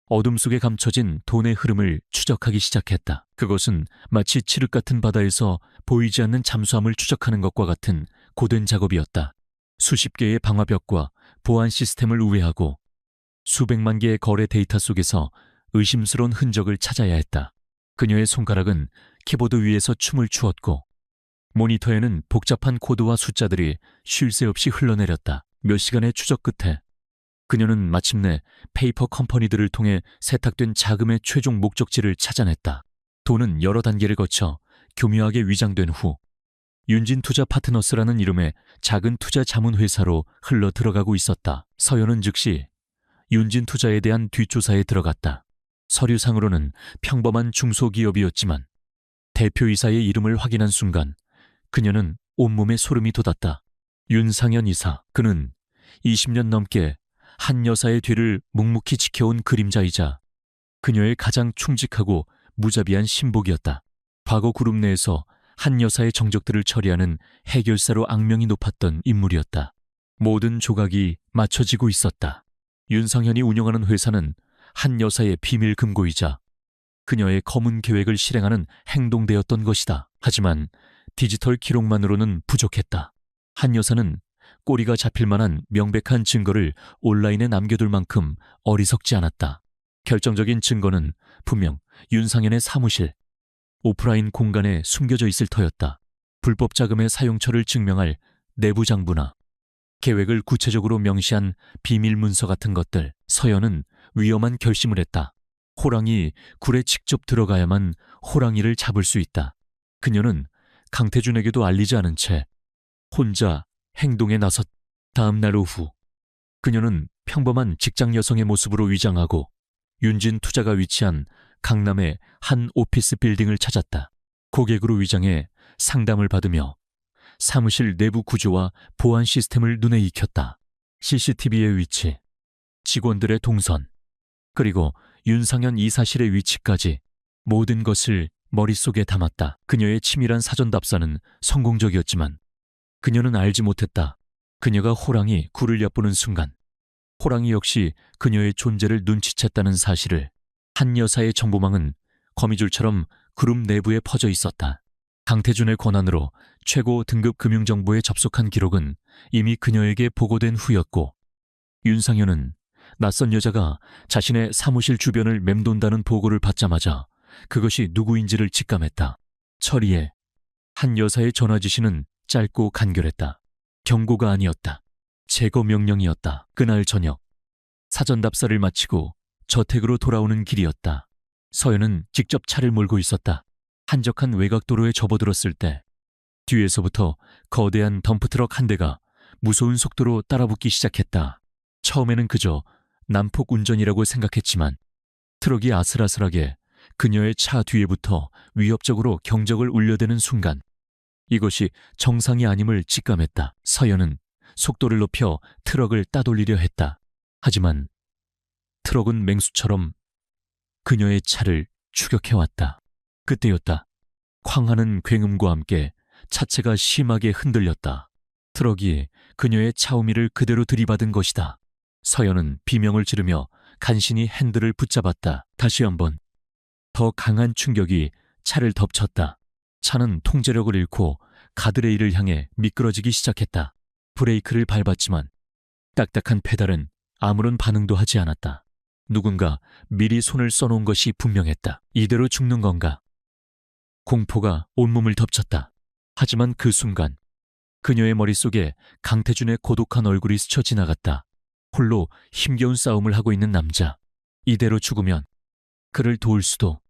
어둠 속에 감춰진 돈의 흐름을 추적하기 시작했다. 그것은 마치 칠흑 같은 바다에서 보이지 않는 잠수함을 추적하는 것과 같은 고된 작업이었다. 수십 개의 방화벽과 보안 시스템을 우회하고 수백만 개의 거래 데이터 속에서 의심스러운 흔적을 찾아야 했다. 그녀의 손가락은 키보드 위에서 춤을 추었고 모니터에는 복잡한 코드와 숫자들이 쉴 새 없이 흘러내렸다. 몇 시간의 추적 끝에 그녀는 마침내 페이퍼 컴퍼니들을 통해 세탁된 자금의 최종 목적지를 찾아냈다. 돈은 여러 단계를 거쳐 교묘하게 위장된 후 윤진투자 파트너스라는 이름의 작은 투자 자문 회사로 흘러 들어가고 있었다. 서연은 즉시 윤진투자에 대한 뒷조사에 들어갔다. 서류상으로는 평범한 중소기업이었지만 대표이사의 이름을 확인한 순간 그녀는 온몸에 소름이 돋았다. 윤상현 이사. 그는 20년 넘게 한 여사의 뒤를 묵묵히 지켜온 그림자이자 그녀의 가장 충직하고 무자비한 신복이었다. 과거 그룹 내에서 한 여사의 정적들을 처리하는 해결사로 악명이 높았던 인물이었다. 모든 조각이 맞춰지고 있었다. 윤상현이 운영하는 회사는 한 여사의 비밀 금고이자 그녀의 검은 계획을 실행하는 행동대였던 것이다. 하지만 디지털 기록만으로는 부족했다. 한 여사는 꼬리가 잡힐 만한 명백한 증거를 온라인에 남겨둘 만큼 어리석지 않았다. 결정적인 증거는 분명 윤상현의 사무실, 오프라인 공간에 숨겨져 있을 터였다. 불법 자금의 사용처를 증명할 내부 장부나 계획을 구체적으로 명시한 비밀 문서 같은 것들. 서연은 위험한 결심을 했다. 호랑이 굴에 직접 들어가야만 호랑이를 잡을 수 있다. 그녀는 강태준에게도 알리지 않은 채 혼자 행동에 나섰. 다음 날 오후 그녀는 평범한 직장 여성의 모습으로 위장하고 윤진 투자가 위치한 강남의 한 오피스 빌딩을 찾았다. 고객으로 위장해 상담을 받으며 사무실 내부 구조와 보안 시스템을 눈에 익혔다. CCTV의 위치, 직원들의 동선, 그리고 윤상현 이사실의 위치까지 모든 것을 머릿속에 담았다. 그녀의 치밀한 사전 답사는 성공적이었지만 그녀는 알지 못했다. 그녀가 호랑이 굴을 엿보는 순간 호랑이 역시 그녀의 존재를 눈치챘다는 사실을. 한 여사의 정보망은 거미줄처럼 그룹 내부에 퍼져 있었다. 강태준의 권한으로 최고 등급 금융정보에 접속한 기록은 이미 그녀에게 보고된 후였고 윤상현은 낯선 여자가 자신의 사무실 주변을 맴돈다는 보고를 받자마자 그것이 누구인지를 직감했다. 처리해. 한 여사의 전화 지시는 짧고 간결했다. 경고가 아니었다. 제거 명령이었다. 그날 저녁 사전 답사를 마치고 저택으로 돌아오는 길이었다. 서연은 직접 차를 몰고 있었다. 한적한 외곽도로에 접어들었을 때 뒤에서부터 거대한 덤프트럭 한 대가 무서운 속도로 따라붙기 시작했다. 처음에는 그저 난폭 운전이라고 생각했지만 트럭이 아슬아슬하게 그녀의 차 뒤에부터 위협적으로 경적을 울려대는 순간 이것이 정상이 아님을 직감했다. 서연은 속도를 높여 트럭을 따돌리려 했다. 하지만 트럭은 맹수처럼 그녀의 차를 추격해왔다. 그때였다. 쾅하는 굉음과 함께 차체가 심하게 흔들렸다. 트럭이 그녀의 차우미를 그대로 들이받은 것이다. 서연은 비명을 지르며 간신히 핸들을 붙잡았다. 다시 한번 더 강한 충격이 차를 덮쳤다. 차는 통제력을 잃고 가드레일을 향해 미끄러지기 시작했다. 브레이크를 밟았지만 딱딱한 페달은 아무런 반응도 하지 않았다. 누군가 미리 손을 써놓은 것이 분명했다. 이대로 죽는 건가? 공포가 온몸을 덮쳤다. 하지만 그 순간 그녀의 머릿속에 강태준의 고독한 얼굴이 스쳐 지나갔다. 홀로 힘겨운 싸움을 하고 있는 남자. 이대로 죽으면 그를 도울 수도,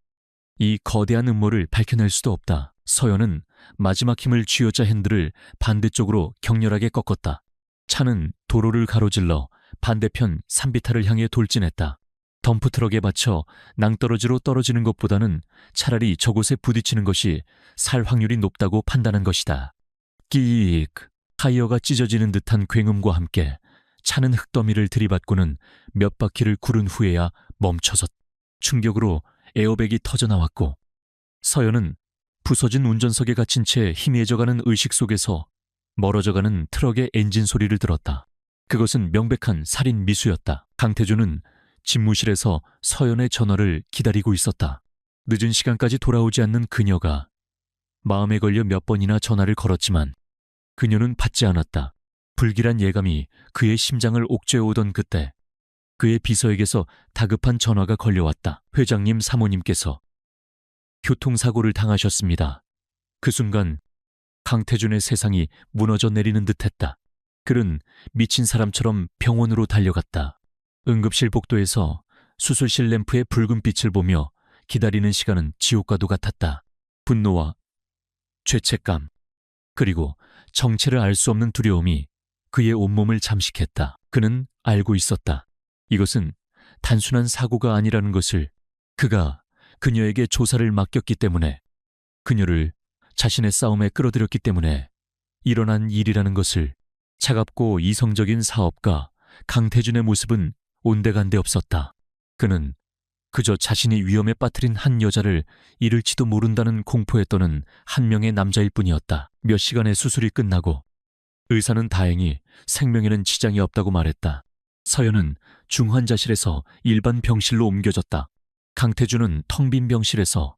이 거대한 음모를 밝혀낼 수도 없다. 서연은 마지막 힘을 쥐어짜 핸들을 반대쪽으로 격렬하게 꺾었다. 차는 도로를 가로질러 반대편 산비탈을 향해 돌진했다. 덤프트럭에 받쳐 낭떠러지로 떨어지는 것보다는 차라리 저곳에 부딪히는 것이 살 확률이 높다고 판단한 것이다. 끼익! 타이어가 찢어지는 듯한 굉음과 함께 차는 흙더미를 들이받고는 몇 바퀴를 구른 후에야 멈춰섰다. 충격으로 에어백이 터져나왔고 서연은 부서진 운전석에 갇힌 채 희미해져가는 의식 속에서 멀어져가는 트럭의 엔진 소리를 들었다. 그것은 명백한 살인 미수였다. 강태준은 집무실에서 서연의 전화를 기다리고 있었다. 늦은 시간까지 돌아오지 않는 그녀가 마음에 걸려 몇 번이나 전화를 걸었지만 그녀는 받지 않았다. 불길한 예감이 그의 심장을 옥죄어오던 그때 그의 비서에게서 다급한 전화가 걸려왔다. 회장님 사모님께서 교통사고를 당하셨습니다. 그 순간 강태준의 세상이 무너져 내리는 듯했다. 그는 미친 사람처럼 병원으로 달려갔다. 응급실 복도에서 수술실 램프의 붉은 빛을 보며 기다리는 시간은 지옥과도 같았다. 분노와 죄책감, 그리고 정체를 알 수 없는 두려움이 그의 온몸을 잠식했다. 그는 알고 있었다. 이것은 단순한 사고가 아니라는 것을. 그가 그녀에게 조사를 맡겼기 때문에, 그녀를 자신의 싸움에 끌어들였기 때문에 일어난 일이라는 것을. 차갑고 이성적인 사업가 강태준의 모습은 온데간데 없었다. 그는 그저 자신이 위험에 빠뜨린 한 여자를 잃을지도 모른다는 공포에 떠는 한 명의 남자일 뿐이었다. 몇 시간의 수술이 끝나고 의사는 다행히 생명에는 지장이 없다고 말했다. 서연은 중환자실에서 일반 병실로 옮겨졌다. 강태준은 텅 빈 병실에서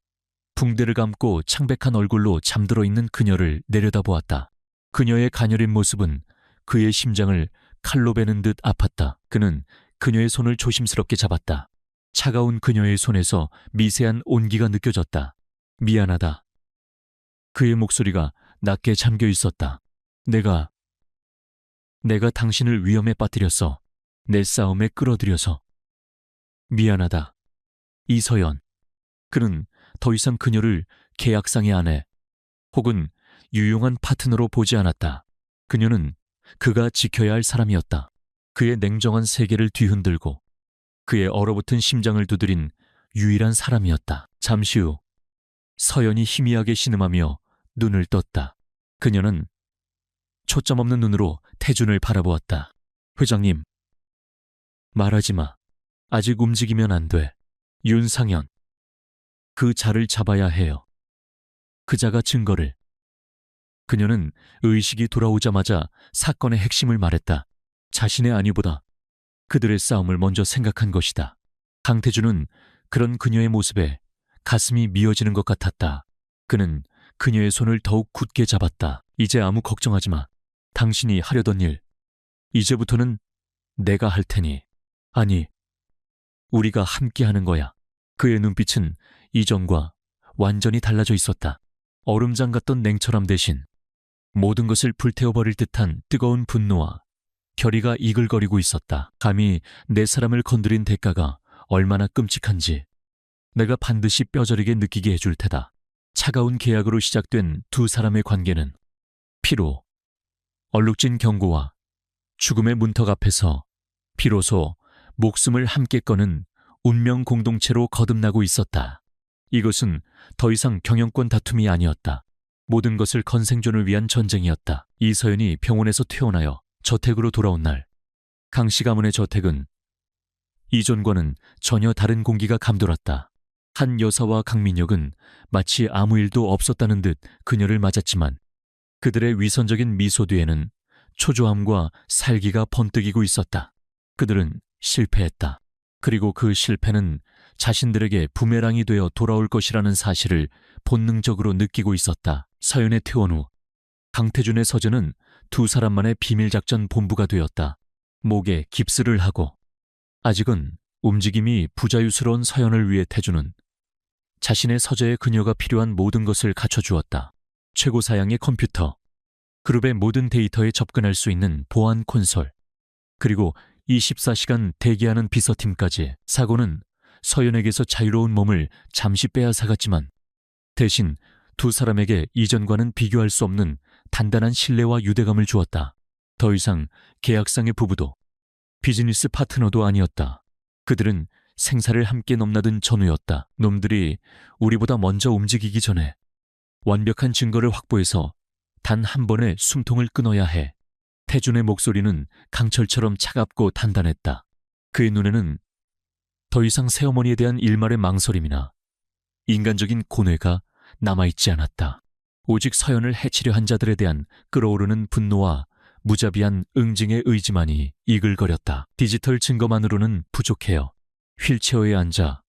붕대를 감고 창백한 얼굴로 잠들어 있는 그녀를 내려다보았다. 그녀의 가녀린 모습은 그의 심장을 칼로 베는 듯 아팠다. 그는 그녀의 손을 조심스럽게 잡았다. 차가운 그녀의 손에서 미세한 온기가 느껴졌다. 미안하다. 그의 목소리가 낮게 잠겨 있었다. 내가 당신을 위험에 빠뜨렸어. 내 싸움에 끌어들여서. 미안하다. 이서연. 그는 더 이상 그녀를 계약상의 아내 혹은 유용한 파트너로 보지 않았다. 그녀는 그가 지켜야 할 사람이었다. 그의 냉정한 세계를 뒤흔들고 그의 얼어붙은 심장을 두드린 유일한 사람이었다. 잠시 후 서연이 희미하게 신음하며 눈을 떴다. 그녀는 초점 없는 눈으로 태준을 바라보았다. 회장님, 말하지 마. 아직 움직이면 안 돼. 윤상현. 그 자를 잡아야 해요. 그 자가 증거를. 그녀는 의식이 돌아오자마자 사건의 핵심을 말했다. 자신의 안위보다 그들의 싸움을 먼저 생각한 것이다. 강태준은 그런 그녀의 모습에 가슴이 미어지는 것 같았다. 그는 그녀의 손을 더욱 굳게 잡았다. 이제 아무 걱정하지 마. 당신이 하려던 일, 이제부터는 내가 할 테니. 아니, 우리가 함께 하는 거야. 그의 눈빛은 이전과 완전히 달라져 있었다. 얼음장 같던 냉철함 대신 모든 것을 불태워버릴 듯한 뜨거운 분노와 결의가 이글거리고 있었다. 감히 내 사람을 건드린 대가가 얼마나 끔찍한지 내가 반드시 뼈저리게 느끼게 해줄 테다. 차가운 계약으로 시작된 두 사람의 관계는 피로, 얼룩진 경고와 죽음의 문턱 앞에서 비로소 목숨을 함께 꺼는 운명 공동체로 거듭나고 있었다. 이것은 더 이상 경영권 다툼이 아니었다. 모든 것을 건 생존을 위한 전쟁이었다. 이서연이 병원에서 퇴원하여 저택으로 돌아온 날, 강씨 가문의 저택은 이전과는 전혀 다른 공기가 감돌았다. 한 여사와 강민혁은 마치 아무 일도 없었다는 듯 그녀를 맞았지만 그들의 위선적인 미소 뒤에는 초조함과 살기가 번뜩이고 있었다. 그들은 실패했다. 그리고 그 실패는 자신들에게 부메랑이 되어 돌아올 것이라는 사실을 본능적으로 느끼고 있었다. 서연의 퇴원 후 강태준의 서재는 두 사람만의 비밀작전 본부가 되었다. 목에 깁스를 하고 아직은 움직임이 부자유스러운 서연을 위해 태준은 자신의 서재에 그녀가 필요한 모든 것을 갖춰주었다. 최고 사양의 컴퓨터, 그룹의 모든 데이터에 접근할 수 있는 보안 콘솔, 그리고 24시간 대기하는 비서팀까지. 사고는 서연에게서 자유로운 몸을 잠시 빼앗아갔지만 대신 두 사람에게 이전과는 비교할 수 없는 단단한 신뢰와 유대감을 주었다. 더 이상 계약상의 부부도 비즈니스 파트너도 아니었다. 그들은 생사를 함께 넘나든 전우였다. 놈들이 우리보다 먼저 움직이기 전에 완벽한 증거를 확보해서 단 한 번의 숨통을 끊어야 해. 태준의 목소리는 강철처럼 차갑고 단단했다. 그의 눈에는 더 이상 새어머니에 대한 일말의 망설임이나 인간적인 고뇌가 남아있지 않았다. 오직 서연을 해치려 한 자들에 대한 끓어오르는 분노와 무자비한 응징의 의지만이 이글거렸다. 디지털 증거만으로는 부족해요. 휠체어에 앉아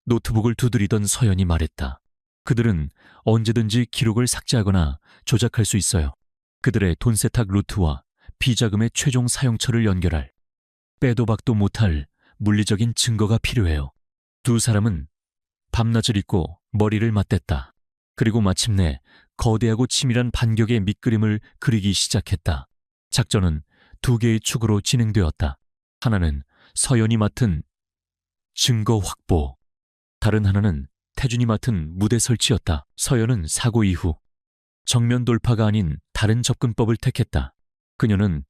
노트북을 두드리던 서연이 말했다. 그들은 언제든지 기록을 삭제하거나 조작할 수 있어요. 그들의 돈 세탁 루트와 비자금의 최종 사용처를 연결할 빼도 박도 못할 물리적인 증거가 필요해요. 두 사람은 밤낮을 잊고 머리를 맞댔다. 그리고 마침내 거대하고 치밀한 반격의 밑그림을 그리기 시작했다. 작전은 두 개의 축으로 진행되었다. 하나는 서연이 맡은 증거 확보, 다른 하나는 태준이 맡은 무대 설치였다. 서연은 사고 이후 정면 돌파가 아닌 다른 접근법을 택했다. 그녀는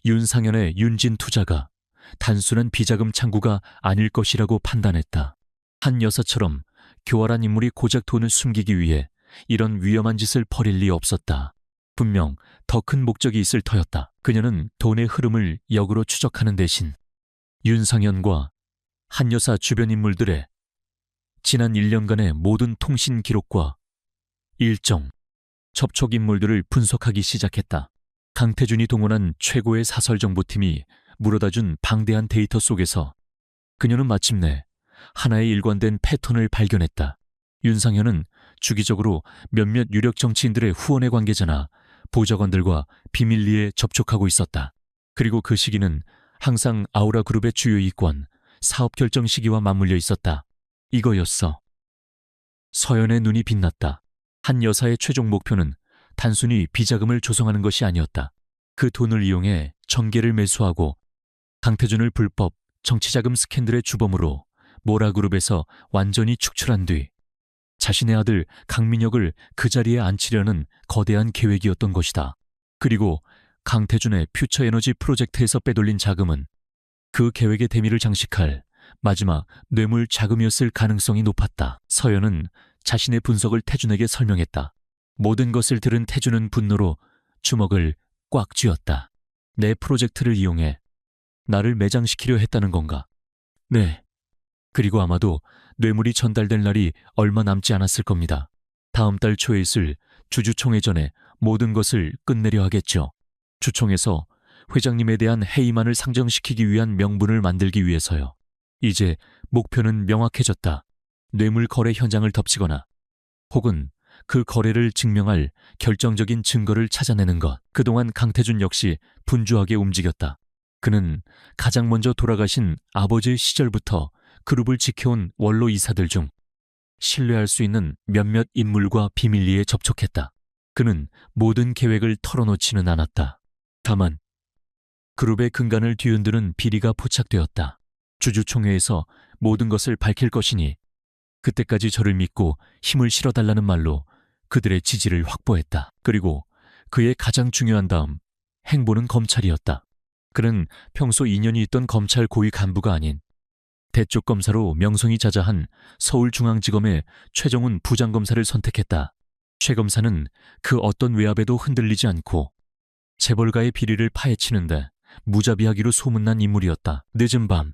윤상현의 윤진 투자가 단순한 비자금 창구가 아닐 것이라고 판단했다. 한 여사처럼 교활한 인물이 고작 돈을 숨기기 위해 이런 위험한 짓을 벌일 리 없었다. 분명 더 큰 목적이 있을 터였다. 그녀는 돈의 흐름을 역으로 추적하는 대신 윤상현과 한 여사 주변 인물들의 지난 1년간의 모든 통신 기록과 일정, 접촉 인물들을 분석하기 시작했다. 강태준이 동원한 최고의 사설정보팀이 물어다준 방대한 데이터 속에서 그녀는 마침내 하나의 일관된 패턴을 발견했다. 윤상현은 주기적으로 몇몇 유력 정치인들의 후원의 관계자나 보좌관들과 비밀리에 접촉하고 있었다. 그리고 그 시기는 항상 아우라 그룹의 주요 이권, 사업 결정 시기와 맞물려 있었다. 이거였어. 서연의 눈이 빛났다. 한 여사의 최종 목표는 단순히 비자금을 조성하는 것이 아니었다. 그 돈을 이용해 정계를 매수하고 강태준을 불법 정치자금 스캔들의 주범으로 모라그룹에서 완전히 축출한 뒤 자신의 아들 강민혁을 그 자리에 앉히려는 거대한 계획이었던 것이다. 그리고 강태준의 퓨처에너지 프로젝트에서 빼돌린 자금은 그 계획의 대미를 장식할 마지막 뇌물 자금이었을 가능성이 높았다. 서연은 자신의 분석을 태준에게 설명했다. 모든 것을 들은 태준은 분노로 주먹을 꽉 쥐었다. 내 프로젝트를 이용해 나를 매장시키려 했다는 건가? 네. 그리고 아마도 뇌물이 전달될 날이 얼마 남지 않았을 겁니다. 다음 달 초에 있을 주주총회전에 모든 것을 끝내려 하겠죠. 주총에서 회장님에 대한 해임안을 상정시키기 위한 명분을 만들기 위해서요. 이제 목표는 명확해졌다. 뇌물 거래 현장을 덮치거나 혹은 그 거래를 증명할 결정적인 증거를 찾아내는 것. 그동안 강태준 역시 분주하게 움직였다. 그는 가장 먼저 돌아가신 아버지의 시절부터 그룹을 지켜온 원로 이사들 중 신뢰할 수 있는 몇몇 인물과 비밀리에 접촉했다. 그는 모든 계획을 털어놓지는 않았다. 다만 그룹의 근간을 뒤흔드는 비리가 포착되었다. 주주총회에서 모든 것을 밝힐 것이니 그때까지 저를 믿고 힘을 실어달라는 말로 그들의 지지를 확보했다. 그리고 그의 가장 중요한 다음 행보는 검찰이었다. 그는 평소 인연이 있던 검찰 고위 간부가 아닌 대쪽 검사로 명성이 자자한 서울중앙지검의 최정훈 부장검사를 선택했다. 최 검사는 그 어떤 외압에도 흔들리지 않고 재벌가의 비리를 파헤치는데 무자비하기로 소문난 인물이었다. 늦은 밤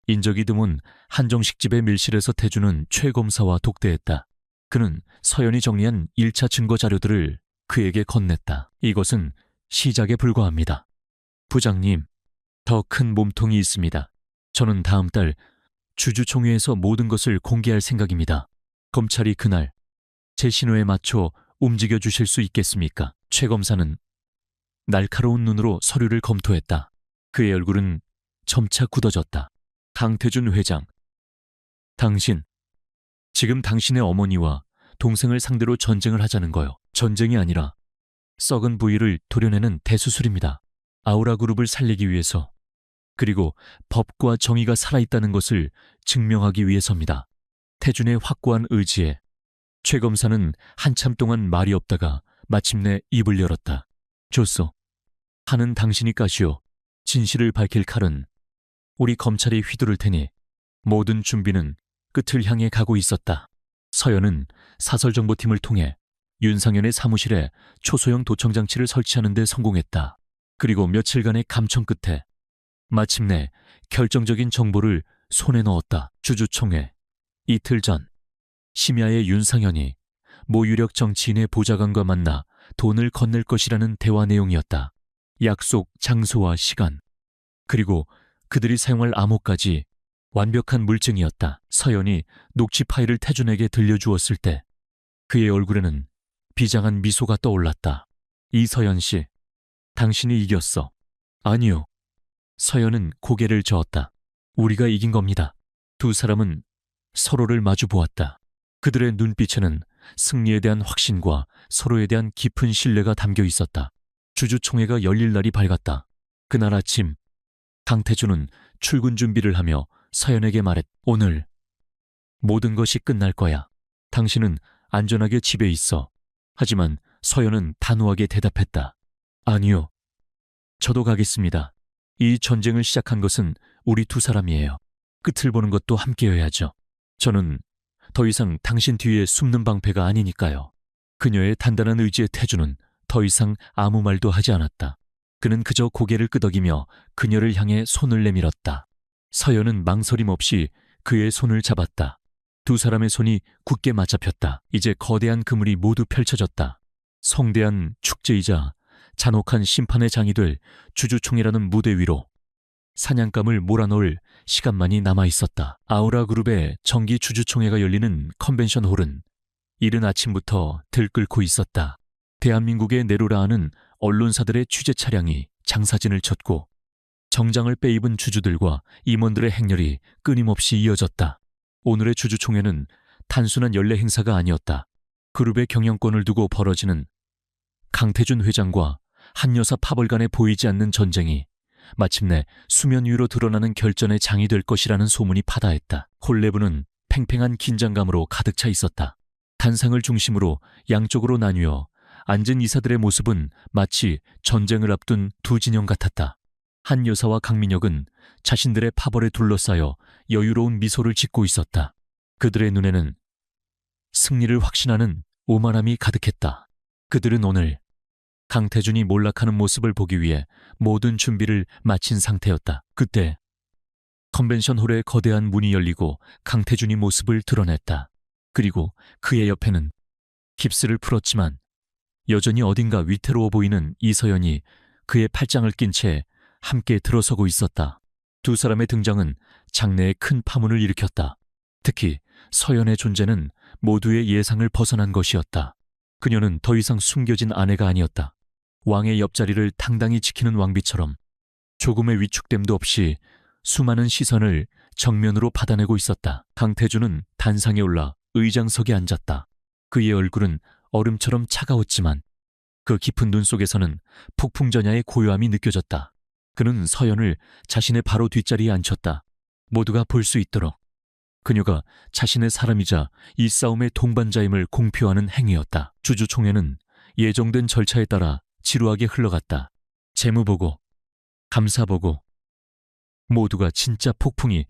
인적이 드문 한정식 집의 밀실에서 태준은 최 검사와 독대했다. 그는 서연이 정리한 1차 증거 자료들을 그에게 건넸다. 이것은 시작에 불과합니다. 부장님, 더 큰 몸통이 있습니다. 저는 다음 달 주주총회에서 모든 것을 공개할 생각입니다. 검찰이 그날 제 신호에 맞춰 움직여 주실 수 있겠습니까? 최 검사는 날카로운 눈으로 서류를 검토했다. 그의 얼굴은 점차 굳어졌다. 강태준 회장, 당신, 지금 당신의 어머니와 동생을 상대로 전쟁을 하자는 거요. 전쟁이 아니라 썩은 부위를 도려내는 대수술입니다. 아우라 그룹을 살리기 위해서, 그리고 법과 정의가 살아있다는 것을 증명하기 위해서입니다. 태준의 확고한 의지에 최 검사는 한참 동안 말이 없다가 마침내 입을 열었다. 좋소. 하는 당신이 까시오. 진실을 밝힐 칼은 우리 검찰이 휘두를 테니 모든 준비는 끝을 향해 가고 있었다. 서연은 사설정보팀을 통해 윤상현의 사무실에 초소형 도청장치를 설치하는 데 성공했다. 그리고 며칠간의 감청 끝에 마침내 결정적인 정보를 손에 넣었다. 주주총회. 이틀 전 심야에 윤상현이 모 유력 정치인의 보좌관과 만나 돈을 건넬 것이라는 대화 내용이었다. 약속, 장소와 시간, 그리고 그들이 사용할 암호까지 완벽한 물증이었다. 서연이 녹취 파일을 태준에게 들려주었을 때 그의 얼굴에는 비장한 미소가 떠올랐다. 이서연 씨, 당신이 이겼어. 아니요. 서연은 고개를 저었다. 우리가 이긴 겁니다. 두 사람은 서로를 마주 보았다. 그들의 눈빛에는 승리에 대한 확신과 서로에 대한 깊은 신뢰가 담겨 있었다. 주주총회가 열릴 날이 밝았다. 그날 아침, 강태준은 출근 준비를 하며 서연에게 말했. 오늘 모든 것이 끝날 거야. 당신은 안전하게 집에 있어. 하지만 서연은 단호하게 대답했다. 아니요. 저도 가겠습니다. 이 전쟁을 시작한 것은 우리 두 사람이에요. 끝을 보는 것도 함께여야죠. 저는 더 이상 당신 뒤에 숨는 방패가 아니니까요. 그녀의 단단한 의지에 태준은 더 이상 아무 말도 하지 않았다. 그는 그저 고개를 끄덕이며 그녀를 향해 손을 내밀었다. 서연은 망설임 없이 그의 손을 잡았다. 두 사람의 손이 굳게 맞잡혔다. 이제 거대한 그물이 모두 펼쳐졌다. 성대한 축제이자 잔혹한 심판의 장이 될 주주총회라는 무대 위로 사냥감을 몰아넣을 시간만이 남아있었다. 아우라 그룹의 정기 주주총회가 열리는 컨벤션 홀은 이른 아침부터 들끓고 있었다. 대한민국의 내로라하는 언론사들의 취재 차량이 장사진을 쳤고 정장을 빼입은 주주들과 임원들의 행렬이 끊임없이 이어졌다. 오늘의 주주총회는 단순한 연례 행사가 아니었다. 그룹의 경영권을 두고 벌어지는 강태준 회장과 한 여사 파벌 간에 보이지 않는 전쟁이 마침내 수면 위로 드러나는 결전의 장이 될 것이라는 소문이 파다했다. 홀 내부는 팽팽한 긴장감으로 가득 차 있었다. 단상을 중심으로 양쪽으로 나뉘어 앉은 이사들의 모습은 마치 전쟁을 앞둔 두 진영 같았다. 한 여사와 강민혁은 자신들의 파벌에 둘러싸여 여유로운 미소를 짓고 있었다. 그들의 눈에는 승리를 확신하는 오만함이 가득했다. 그들은 오늘 강태준이 몰락하는 모습을 보기 위해 모든 준비를 마친 상태였다. 그때 컨벤션 홀의 거대한 문이 열리고 강태준이 모습을 드러냈다. 그리고 그의 옆에는 깁스를 풀었지만 여전히 어딘가 위태로워 보이는 이서연이 그의 팔짱을 낀 채 함께 들어서고 있었다. 두 사람의 등장은 장내에 큰 파문을 일으켰다. 특히 서연의 존재는 모두의 예상을 벗어난 것이었다. 그녀는 더 이상 숨겨진 아내가 아니었다. 왕의 옆자리를 당당히 지키는 왕비처럼 조금의 위축됨도 없이 수많은 시선을 정면으로 받아내고 있었다. 강태준은 단상에 올라 의장석에 앉았다. 그의 얼굴은 얼음처럼 차가웠지만 그 깊은 눈 속에서는 폭풍전야의 고요함이 느껴졌다. 그는 서연을 자신의 바로 뒷자리에 앉혔다. 모두가 볼 수 있도록. 그녀가 자신의 사람이자 이 싸움의 동반자임을 공표하는 행위였다. 주주총회는 예정된 절차에 따라 지루하게 흘러갔다. 재무보고, 감사보고, 모두가 진짜 폭풍이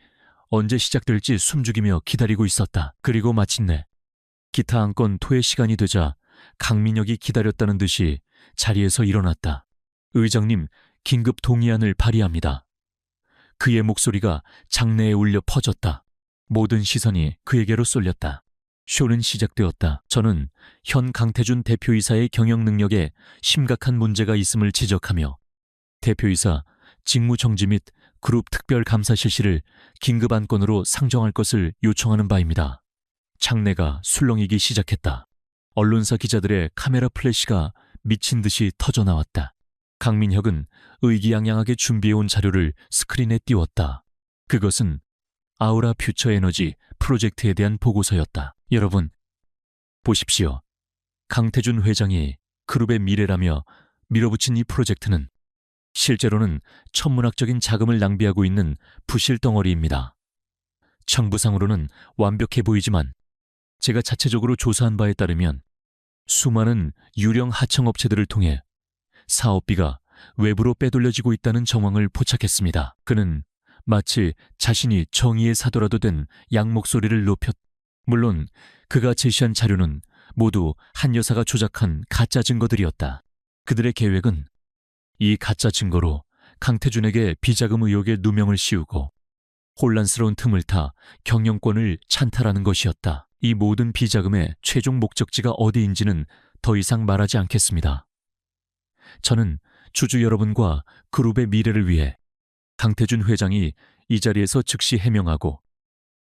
언제 시작될지 숨죽이며 기다리고 있었다. 그리고 마침내 기타 한 건 토의 시간이 되자 강민혁이 기다렸다는 듯이 자리에서 일어났다. 의장님, 긴급 동의안을 발의합니다. 그의 목소리가 장내에 울려 퍼졌다. 모든 시선이 그에게로 쏠렸다. 쇼는 시작되었다. 저는 현 강태준 대표이사의 경영 능력에 심각한 문제가 있음을 지적하며 대표이사 직무정지 및 그룹 특별감사 실시를 긴급 안건으로 상정할 것을 요청하는 바입니다. 장내가 술렁이기 시작했다. 언론사 기자들의 카메라 플래시가 미친 듯이 터져나왔다. 강민혁은 의기양양하게 준비해온 자료를 스크린에 띄웠다. 그것은 아우라 퓨처 에너지 프로젝트에 대한 보고서였다. 여러분, 보십시오. 강태준 회장이 그룹의 미래라며 밀어붙인 이 프로젝트는 실제로는 천문학적인 자금을 낭비하고 있는 부실 덩어리입니다. 정부상으로는 완벽해 보이지만 제가 자체적으로 조사한 바에 따르면 수많은 유령 하청업체들을 통해 사업비가 외부로 빼돌려지고 있다는 정황을 포착했습니다. 그는 마치 자신이 정의의 사도라도 된 양목소리를 물론 그가 제시한 자료는 모두 한 여사가 조작한 가짜 증거들이었다. 그들의 계획은 이 가짜 증거로 강태준에게 비자금 의혹에 누명을 씌우고 혼란스러운 틈을 타 경영권을 찬탈하는 것이었다. 이 모든 비자금의 최종 목적지가 어디인지는 더 이상 말하지 않겠습니다. 저는 주주 여러분과 그룹의 미래를 위해 강태준 회장이 이 자리에서 즉시 해명하고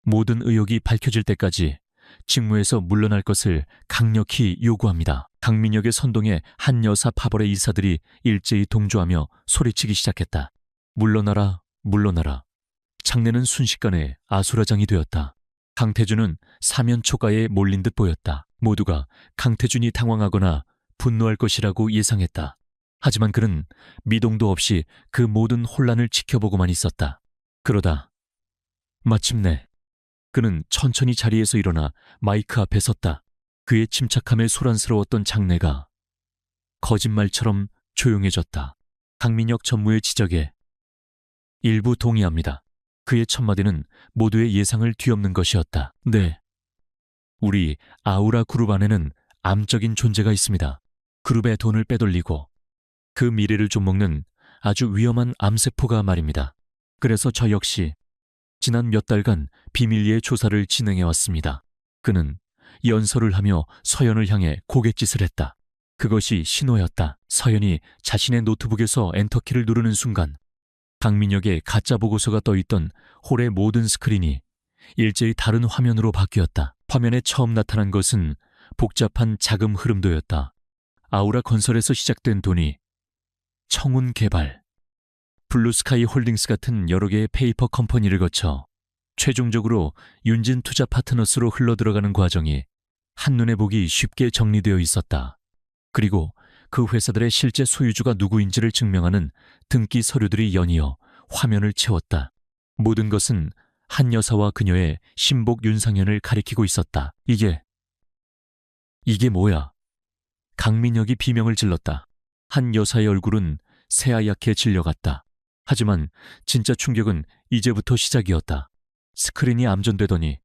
모든 의혹이 밝혀질 때까지 직무에서 물러날 것을 강력히 요구합니다. 강민혁의 선동에 한 여사 파벌의 이사들이 일제히 동조하며 소리치기 시작했다. 물러나라, 물러나라. 장내는 순식간에 아수라장이 되었다. 강태준은 사면 초가에 몰린 듯 보였다. 모두가 강태준이 당황하거나 분노할 것이라고 예상했다. 하지만 그는 미동도 없이 그 모든 혼란을 지켜보고만 있었다. 그러다 마침내 그는 천천히 자리에서 일어나 마이크 앞에 섰다. 그의 침착함에 소란스러웠던 장내가 거짓말처럼 조용해졌다. 강민혁 전무의 지적에 일부 동의합니다. 그의 첫마디는 모두의 예상을 뒤엎는 것이었다. 네, 우리 아우라 그룹 안에는 암적인 존재가 있습니다. 그룹의 돈을 빼돌리고 그 미래를 좀먹는 아주 위험한 암세포가 말입니다. 그래서 저 역시 지난 몇 달간 비밀리에 조사를 진행해왔습니다. 그는 연설을 하며 서연을 향해 고갯짓을 했다. 그것이 신호였다. 서연이 자신의 노트북에서 엔터키를 누르는 순간 강민혁의 가짜 보고서가 떠있던 홀의 모든 스크린이 일제히 다른 화면으로 바뀌었다. 화면에 처음 나타난 것은 복잡한 자금 흐름도였다. 아우라 건설에서 시작된 돈이 청운개발, 블루스카이 홀딩스 같은 여러 개의 페이퍼 컴퍼니를 거쳐 최종적으로 윤진투자 파트너스로 흘러들어가는 과정이 한눈에 보기 쉽게 정리되어 있었다. 그리고 그 회사들의 실제 소유주가 누구인지를 증명하는 등기 서류들이 연이어 화면을 채웠다. 모든 것은 한 여사와 그녀의 신복 윤상현을 가리키고 있었다. 이게 뭐야? 강민혁이 비명을 질렀다. 한 여사의 얼굴은 새하얗게 질려갔다. 하지만 진짜 충격은 이제부터 시작이었다. 스크린이 암전되더니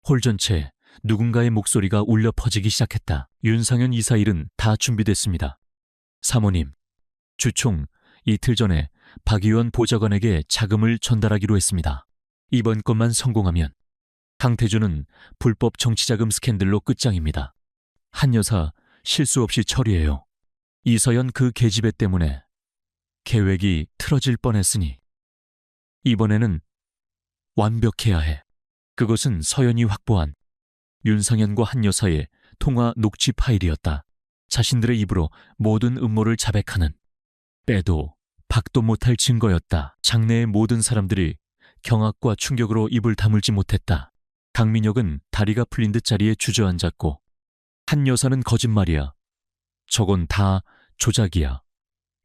홀 전체에 누군가의 목소리가 울려 퍼지기 시작했다. 윤상현 이사 일은 다 준비됐습니다. 사모님, 주총 이틀 전에 박 의원 보좌관에게 자금을 전달하기로 했습니다. 이번 건만 성공하면 강태준은 불법 정치자금 스캔들로 끝장입니다. 한 여사 실수 없이 처리해요. 이서연 그 계집애 때문에 계획이 틀어질 뻔했으니 이번에는 완벽해야 해. 그것은 서연이 확보한 윤상현과 한 여사의 통화 녹취 파일이었다. 자신들의 입으로 모든 음모를 자백하는 빼도 박도 못할 증거였다. 장내의 모든 사람들이 경악과 충격으로 입을 다물지 못했다. 강민혁은 다리가 풀린 듯 자리에 주저앉았고 한 여사는 거짓말이야. 저건 다 조작이야.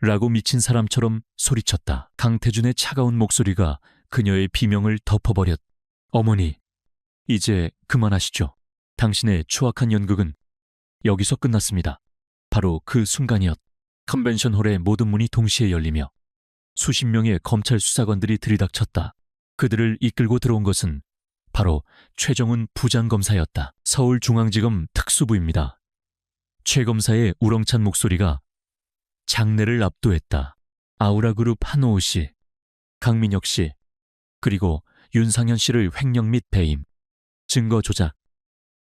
라고 미친 사람처럼 소리쳤다. 강태준의 차가운 목소리가 그녀의 비명을 덮어버렸. 어머니, 이제 그만하시죠. 당신의 추악한 연극은 여기서 끝났습니다. 바로 그 순간이었. 컨벤션홀의 모든 문이 동시에 열리며 수십 명의 검찰 수사관들이 들이닥쳤다. 그들을 이끌고 들어온 것은 바로 최정훈 부장검사였다. 서울중앙지검 특수부입니다. 최 검사의 우렁찬 목소리가 장내를 압도했다. 아우라그룹 한호우 씨, 강민혁 씨, 그리고 윤상현 씨를 횡령 및 배임, 증거 조작,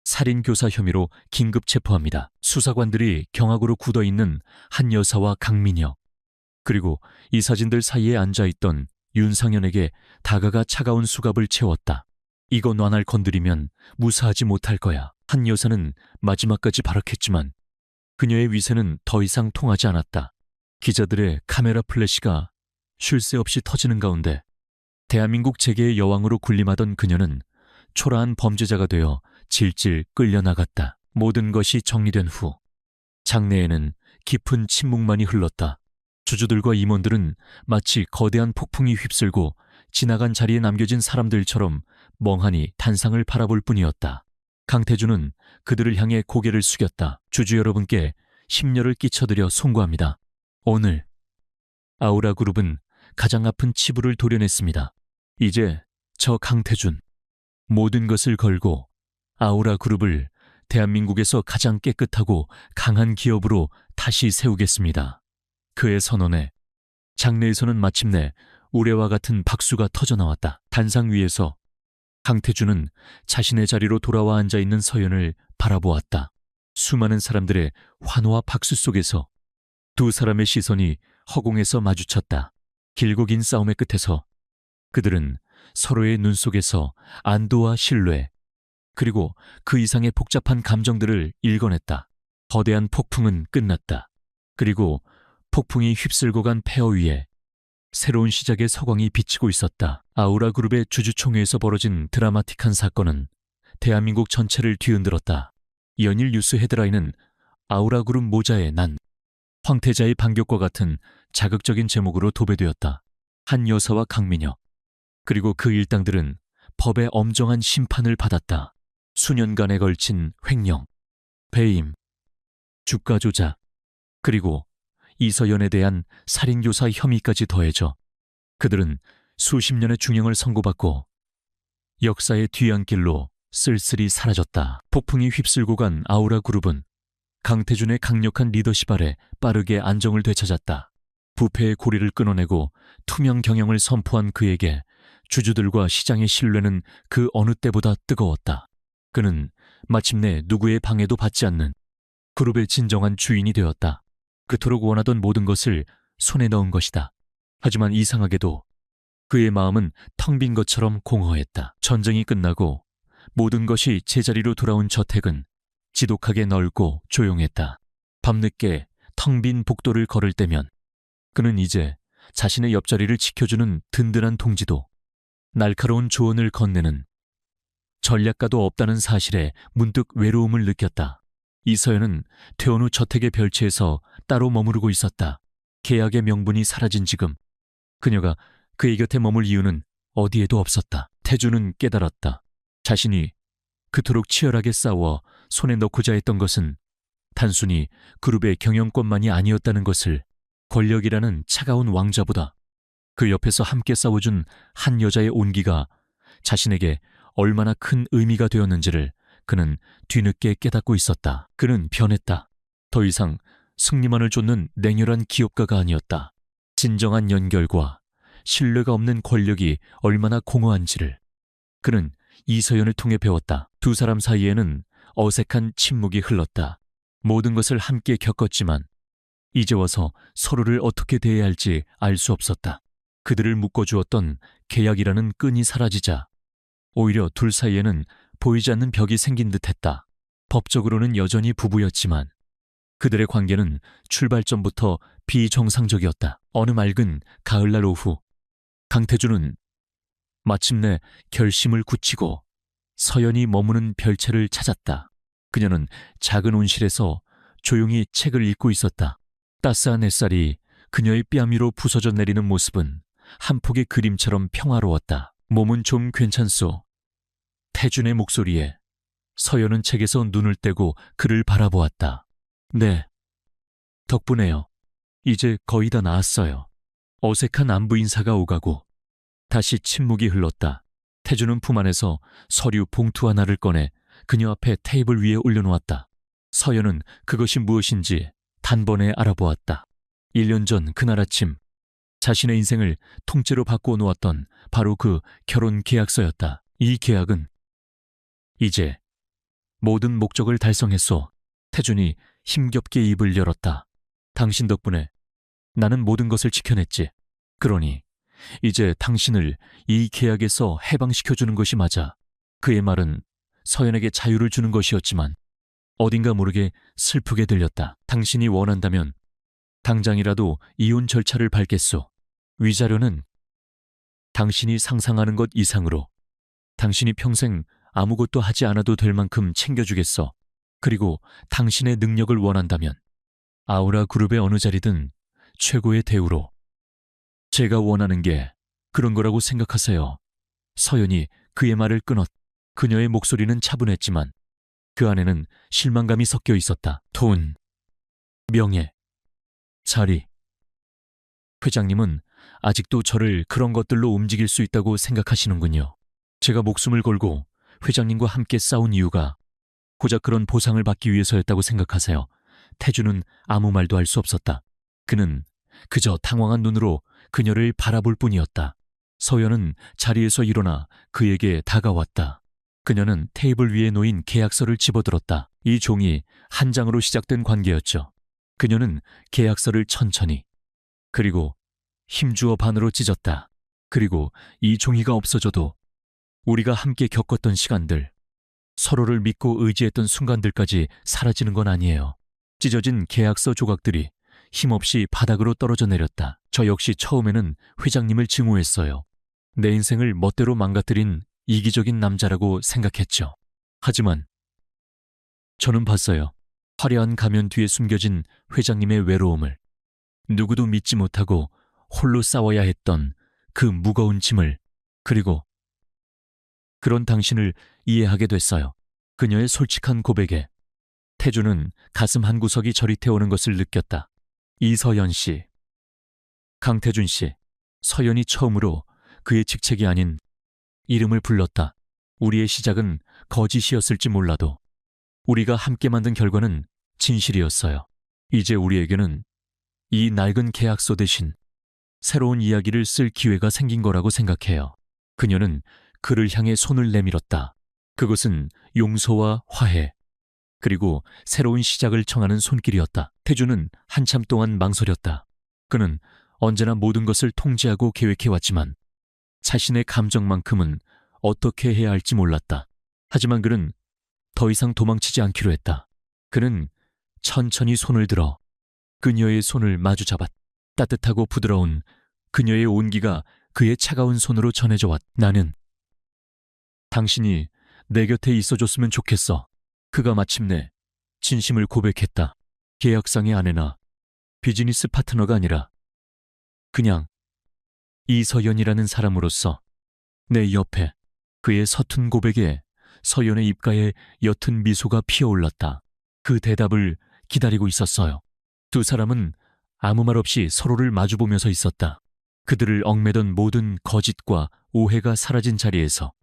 살인교사 혐의로 긴급 체포합니다. 수사관들이 경악으로 굳어있는 한 여사와 강민혁, 그리고 이 사진들 사이에 앉아있던 윤상현에게 다가가 차가운 수갑을 채웠다. 이거 놔날 건드리면 무사하지 못할 거야. 한 여사는 마지막까지 발악했지만 그녀의 위세는 더 이상 통하지 않았다. 기자들의 카메라 플래시가 쉴 새 없이 터지는 가운데 대한민국 재계의 여왕으로 군림하던 그녀는 초라한 범죄자가 되어 질질 끌려나갔다. 모든 것이 정리된 후 장내에는 깊은 침묵만이 흘렀다. 주주들과 임원들은 마치 거대한 폭풍이 휩쓸고 지나간 자리에 남겨진 사람들처럼 멍하니 단상을 바라볼 뿐이었다. 강태준은 그들을 향해 고개를 숙였다. 주주 여러분께 심려를 끼쳐드려 송구합니다. 오늘 아우라그룹은 가장 아픈 치부를 도려냈습니다. 이제 저 강태준, 모든 것을 걸고 아우라그룹을 대한민국에서 가장 깨끗하고 강한 기업으로 다시 세우겠습니다. 그의 선언에 장내에서는 마침내 우레와 같은 박수가 터져나왔다. 단상 위에서 강태준은 자신의 자리로 돌아와 앉아있는 서연을 바라보았다. 수많은 사람들의 환호와 박수 속에서 두 사람의 시선이 허공에서 마주쳤다. 길고 긴 싸움의 끝에서 그들은 서로의 눈 속에서 안도와 신뢰, 그리고 그 이상의 복잡한 감정들을 읽어냈다. 거대한 폭풍은 끝났다. 그리고 폭풍이 휩쓸고 간 폐허 위에 새로운 시작의 서광이 비치고 있었다. 아우라그룹의 주주총회에서 벌어진 드라마틱한 사건은 대한민국 전체를 뒤흔들었다. 연일 뉴스 헤드라인은 아우라그룹 모자에 난 황태자의 반격과 같은 자극적인 제목으로 도배되었다. 한 여사와 강민혁, 그리고 그 일당들은 법의 엄정한 심판을 받았다. 수년간에 걸친 횡령, 배임, 주가 조작, 그리고 이서연에 대한 살인교사 혐의까지 더해져 그들은 수십 년의 중형을 선고받고 역사의 뒤안길로 쓸쓸히 사라졌다. 폭풍이 휩쓸고 간 아우라그룹은 강태준의 강력한 리더십 아래 빠르게 안정을 되찾았다. 부패의 고리를 끊어내고 투명 경영을 선포한 그에게 주주들과 시장의 신뢰는 그 어느 때보다 뜨거웠다. 그는 마침내 누구의 방해도 받지 않는 그룹의 진정한 주인이 되었다. 그토록 원하던 모든 것을 손에 넣은 것이다. 하지만 이상하게도 그의 마음은 텅 빈 것처럼 공허했다. 전쟁이 끝나고 모든 것이 제자리로 돌아온 저택은 지독하게 넓고 조용했다. 밤늦게 텅 빈 복도를 걸을 때면 그는 이제 자신의 옆자리를 지켜주는 든든한 동지도, 날카로운 조언을 건네는 전략가도 없다는 사실에 문득 외로움을 느꼈다. 이서연은 퇴원 후 저택의 별채에서 따로 머무르고 있었다. 계약의 명분이 사라진 지금 그녀가 그의 곁에 머물 이유는 어디에도 없었다. 태준은 깨달았다. 자신이 그토록 치열하게 싸워 손에 넣고자 했던 것은 단순히 그룹의 경영권만이 아니었다는 것을. 권력이라는 차가운 왕자보다 그 옆에서 함께 싸워준 한 여자의 온기가 자신에게 얼마나 큰 의미가 되었는지를 그는 뒤늦게 깨닫고 있었다. 그는 변했다. 더 이상 승리만을 쫓는 냉혈한 기업가가 아니었다. 진정한 연결과 신뢰가 없는 권력이 얼마나 공허한지를 그는 이서연을 통해 배웠다. 두 사람 사이에는 어색한 침묵이 흘렀다. 모든 것을 함께 겪었지만 이제 와서 서로를 어떻게 대해야 할지 알 수 없었다. 그들을 묶어주었던 계약이라는 끈이 사라지자 오히려 둘 사이에는 보이지 않는 벽이 생긴 듯했다. 법적으로는 여전히 부부였지만 그들의 관계는 출발점부터 비정상적이었다. 어느 맑은 가을날 오후 강태준은 마침내 결심을 굳히고 서연이 머무는 별채를 찾았다. 그녀는 작은 온실에서 조용히 책을 읽고 있었다. 따스한 햇살이 그녀의 뺨 위로 부서져 내리는 모습은 한 폭의 그림처럼 평화로웠다. 몸은 좀 괜찮소. 태준의 목소리에 서연은 책에서 눈을 떼고 그를 바라보았다. 네, 덕분에요. 이제 거의 다 나았어요. 어색한 안부 인사가 오가고 다시 침묵이 흘렀다. 태준은 품 안에서 서류 봉투 하나를 꺼내 그녀 앞에 테이블 위에 올려놓았다. 서연은 그것이 무엇인지 단번에 알아보았다. 1년 전 그날 아침 자신의 인생을 통째로 바꾸어 놓았던 바로 그 결혼 계약서였다. 이 계약은 이제 모든 목적을 달성했소. 태준이 힘겹게 입을 열었다. 당신 덕분에 나는 모든 것을 지켜냈지. 그러니 이제 당신을 이 계약에서 해방시켜주는 것이 맞아. 그의 말은 서연에게 자유를 주는 것이었지만 어딘가 모르게 슬프게 들렸다. 당신이 원한다면 당장이라도 이혼 절차를 밟겠소. 위자료는 당신이 상상하는 것 이상으로 당신이 평생 아무것도 하지 않아도 될 만큼 챙겨주겠어. 그리고 당신의 능력을 원한다면 아우라 그룹의 어느 자리든 최고의 대우로. 제가 원하는 게 그런 거라고 생각하세요. 서연이 그의 말을 끊었. 그녀의 목소리는 차분했지만 그 안에는 실망감이 섞여 있었다. 돈, 명예, 자리. 회장님은 아직도 저를 그런 것들로 움직일 수 있다고 생각하시는군요. 제가 목숨을 걸고 회장님과 함께 싸운 이유가 고작 그런 보상을 받기 위해서였다고 생각하세요. 태주는 아무 말도 할 수 없었다. 그는 그저 당황한 눈으로 그녀를 바라볼 뿐이었다. 서연은 자리에서 일어나 그에게 다가왔다. 그녀는 테이블 위에 놓인 계약서를 집어들었다. 이 종이 한 장으로 시작된 관계였죠. 그녀는 계약서를 천천히 그리고 힘주어 반으로 찢었다. 그리고 이 종이가 없어져도 우리가 함께 겪었던 시간들, 서로를 믿고 의지했던 순간들까지 사라지는 건 아니에요. 찢어진 계약서 조각들이 힘없이 바닥으로 떨어져 내렸다. 저 역시 처음에는 회장님을 증오했어요. 내 인생을 멋대로 망가뜨린 이기적인 남자라고 생각했죠. 하지만 저는 봤어요. 화려한 가면 뒤에 숨겨진 회장님의 외로움을. 누구도 믿지 못하고 홀로 싸워야 했던 그 무거운 짐을. 그리고 그런 당신을 이해하게 됐어요. 그녀의 솔직한 고백에 태주는 가슴 한구석이 저릿해오는 것을 느꼈다. 이서연 씨, 강태준 씨. 서연이 처음으로 그의 직책이 아닌 이름을 불렀다. 우리의 시작은 거짓이었을지 몰라도 우리가 함께 만든 결과는 진실이었어요. 이제 우리에게는 이 낡은 계약서 대신 새로운 이야기를 쓸 기회가 생긴 거라고 생각해요. 그녀는 그를 향해 손을 내밀었다. 그것은 용서와 화해, 그리고 새로운 시작을 청하는 손길이었다. 태주는 한참 동안 망설였다. 그는 언제나 모든 것을 통제하고 계획해왔지만 자신의 감정만큼은 어떻게 해야 할지 몰랐다. 하지만 그는 더 이상 도망치지 않기로 했다. 그는 천천히 손을 들어 그녀의 손을 마주 잡았. 따뜻하고 부드러운 그녀의 온기가 그의 차가운 손으로 전해져 왔. 나는 당신이 내 곁에 있어줬으면 좋겠어. 그가 마침내 진심을 고백했다. 계약상의 아내나 비즈니스 파트너가 아니라 그냥 이서연이라는 사람으로서 내 옆에. 그의 서툰 고백에 서연의 입가에 옅은 미소가 피어올랐다. 그 대답을 기다리고 있었어요. 두 사람은 아무 말 없이 서로를 마주보면서 있었다. 그들을 얽매던 모든 거짓과 오해가 사라진 자리에서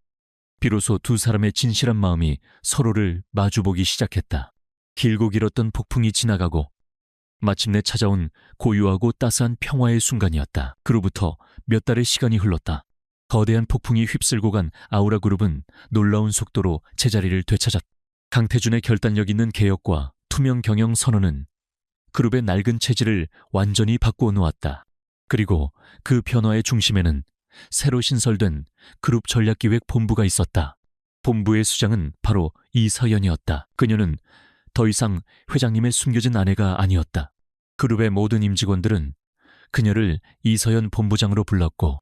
비로소 두 사람의 진실한 마음이 서로를 마주보기 시작했다. 길고 길었던 폭풍이 지나가고 마침내 찾아온 고요하고 따스한 평화의 순간이었다. 그로부터 몇 달의 시간이 흘렀다. 거대한 폭풍이 휩쓸고 간 아우라 그룹은 놀라운 속도로 제자리를 되찾았다. 강태준의 결단력 있는 개혁과 투명 경영 선언은 그룹의 낡은 체질을 완전히 바꾸어 놓았다. 그리고 그 변화의 중심에는 새로 신설된 그룹 전략기획 본부가 있었다. 본부의 수장은 바로 이서연이었다. 그녀는 더 이상 회장님의 숨겨진 아내가 아니었다. 그룹의 모든 임직원들은 그녀를 이서연 본부장으로 불렀고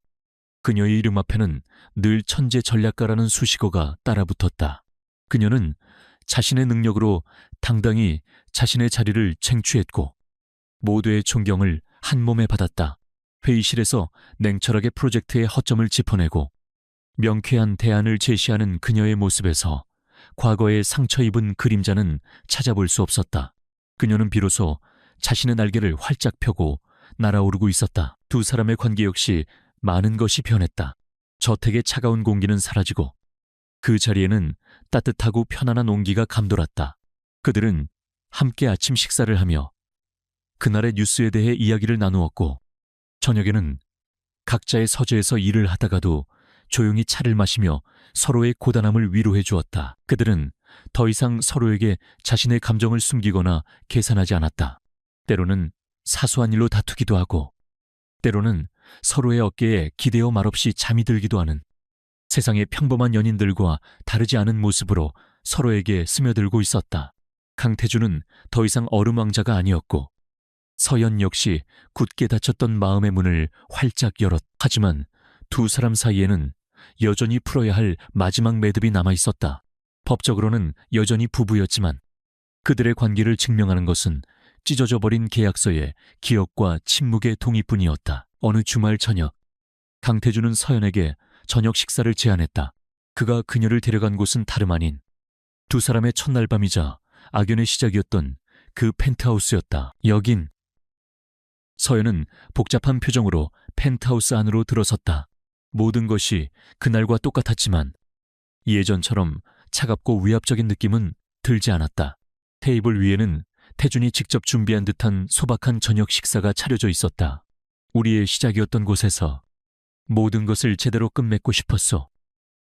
그녀의 이름 앞에는 늘 천재 전략가라는 수식어가 따라붙었다. 그녀는 자신의 능력으로 당당히 자신의 자리를 쟁취했고 모두의 존경을 한 몸에 받았다. 회의실에서 냉철하게 프로젝트의 허점을 짚어내고 명쾌한 대안을 제시하는 그녀의 모습에서 과거에 상처 입은 그림자는 찾아볼 수 없었다. 그녀는 비로소 자신의 날개를 활짝 펴고 날아오르고 있었다. 두 사람의 관계 역시 많은 것이 변했다. 저택의 차가운 공기는 사라지고 그 자리에는 따뜻하고 편안한 온기가 감돌았다. 그들은 함께 아침 식사를 하며 그날의 뉴스에 대해 이야기를 나누었고 저녁에는 각자의 서재에서 일을 하다가도 조용히 차를 마시며 서로의 고단함을 위로해 주었다. 그들은 더 이상 서로에게 자신의 감정을 숨기거나 계산하지 않았다. 때로는 사소한 일로 다투기도 하고, 때로는 서로의 어깨에 기대어 말없이 잠이 들기도 하는 세상의 평범한 연인들과 다르지 않은 모습으로 서로에게 스며들고 있었다. 강태준은 더 이상 얼음왕자가 아니었고, 서연 역시 굳게 닫혔던 마음의 문을 활짝 열었다. 하지만 두 사람 사이에는 여전히 풀어야 할 마지막 매듭이 남아 있었다. 법적으로는 여전히 부부였지만 그들의 관계를 증명하는 것은 찢어져 버린 계약서의 기억과 침묵의 동의뿐이었다. 어느 주말 저녁, 강태준은 서연에게 저녁 식사를 제안했다. 그가 그녀를 데려간 곳은 다름 아닌 두 사람의 첫날 밤이자 악연의 시작이었던 그 펜트하우스였다. 여긴. 서연은 복잡한 표정으로 펜트하우스 안으로 들어섰다. 모든 것이 그날과 똑같았지만 예전처럼 차갑고 위압적인 느낌은 들지 않았다. 테이블 위에는 태준이 직접 준비한 듯한 소박한 저녁 식사가 차려져 있었다. 우리의 시작이었던 곳에서 모든 것을 제대로 끝맺고 싶었어.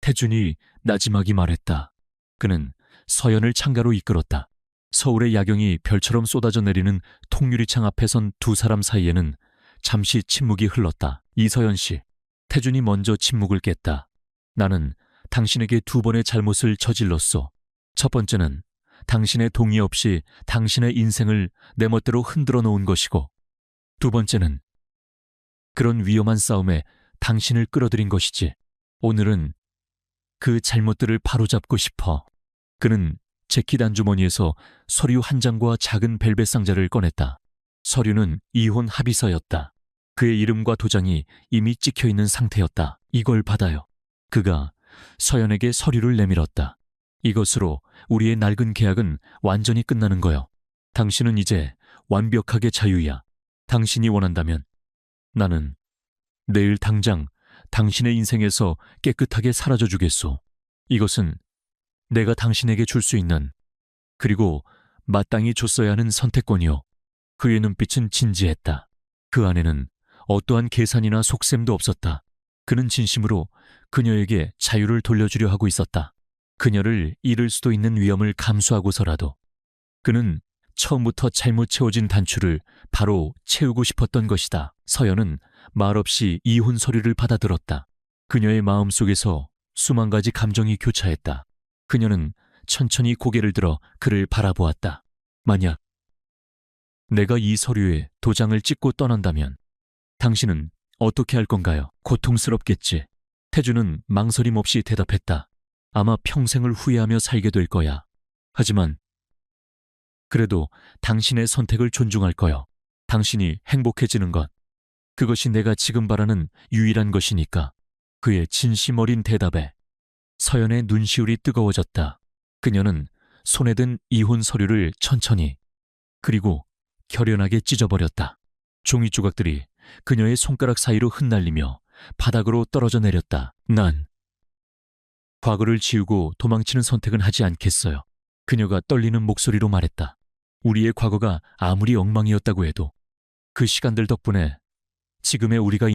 태준이 나지막이 말했다. 그는 서연을 창가로 이끌었다. 서울의 야경이 별처럼 쏟아져 내리는 통유리창 앞에 선 두 사람 사이에는 잠시 침묵이 흘렀다. 이서연 씨, 태준이 먼저 침묵을 깼다. 나는 당신에게 두 번의 잘못을 저질렀소. 첫 번째는 당신의 동의 없이 당신의 인생을 내 멋대로 흔들어 놓은 것이고, 두 번째는 그런 위험한 싸움에 당신을 끌어들인 것이지. 오늘은 그 잘못들을 바로잡고 싶어. 그는 재킷 안주머니에서 서류 한 장과 작은 벨벳 상자를 꺼냈다. 서류는 이혼 합의서였다. 그의 이름과 도장이 이미 찍혀 있는 상태였다. 이걸 받아요. 그가 서연에게 서류를 내밀었다. 이것으로 우리의 낡은 계약은 완전히 끝나는 거요. 당신은 이제 완벽하게 자유야. 당신이 원한다면 나는 내일 당장 당신의 인생에서 깨끗하게 사라져 주겠소. 이것은 내가 당신에게 줄 수 있는, 그리고 마땅히 줬어야 하는 선택권이요. 그의 눈빛은 진지했다. 그 안에는 어떠한 계산이나 속셈도 없었다. 그는 진심으로 그녀에게 자유를 돌려주려 하고 있었다. 그녀를 잃을 수도 있는 위험을 감수하고서라도. 그는 처음부터 잘못 채워진 단추를 바로 채우고 싶었던 것이다. 서연은 말없이 이혼 서류를 받아들었다. 그녀의 마음속에서 수만 가지 감정이 교차했다. 그녀는 천천히 고개를 들어 그를 바라보았다. 만약 내가 이 서류에 도장을 찍고 떠난다면 당신은 어떻게 할 건가요? 고통스럽겠지. 태준은 망설임 없이 대답했다. 아마 평생을 후회하며 살게 될 거야. 하지만 그래도 당신의 선택을 존중할 거요. 당신이 행복해지는 것, 그것이 내가 지금 바라는 유일한 것이니까. 그의 진심 어린 대답에 서연의 눈시울이 뜨거워졌다. 그녀는 손에 든 이혼 서류를 천천히, 그리고 결연하게 찢어버렸다. 종이 조각들이 그녀의 손가락 사이로 흩날리며 바닥으로 떨어져 내렸다. 난 과거를 지우고 도망치는 선택은 하지 않겠어요. 그녀가 떨리는 목소리로 말했다. 우리의 과거가 아무리 엉망이었다고 해도 그 시간들 덕분에 지금의 우리가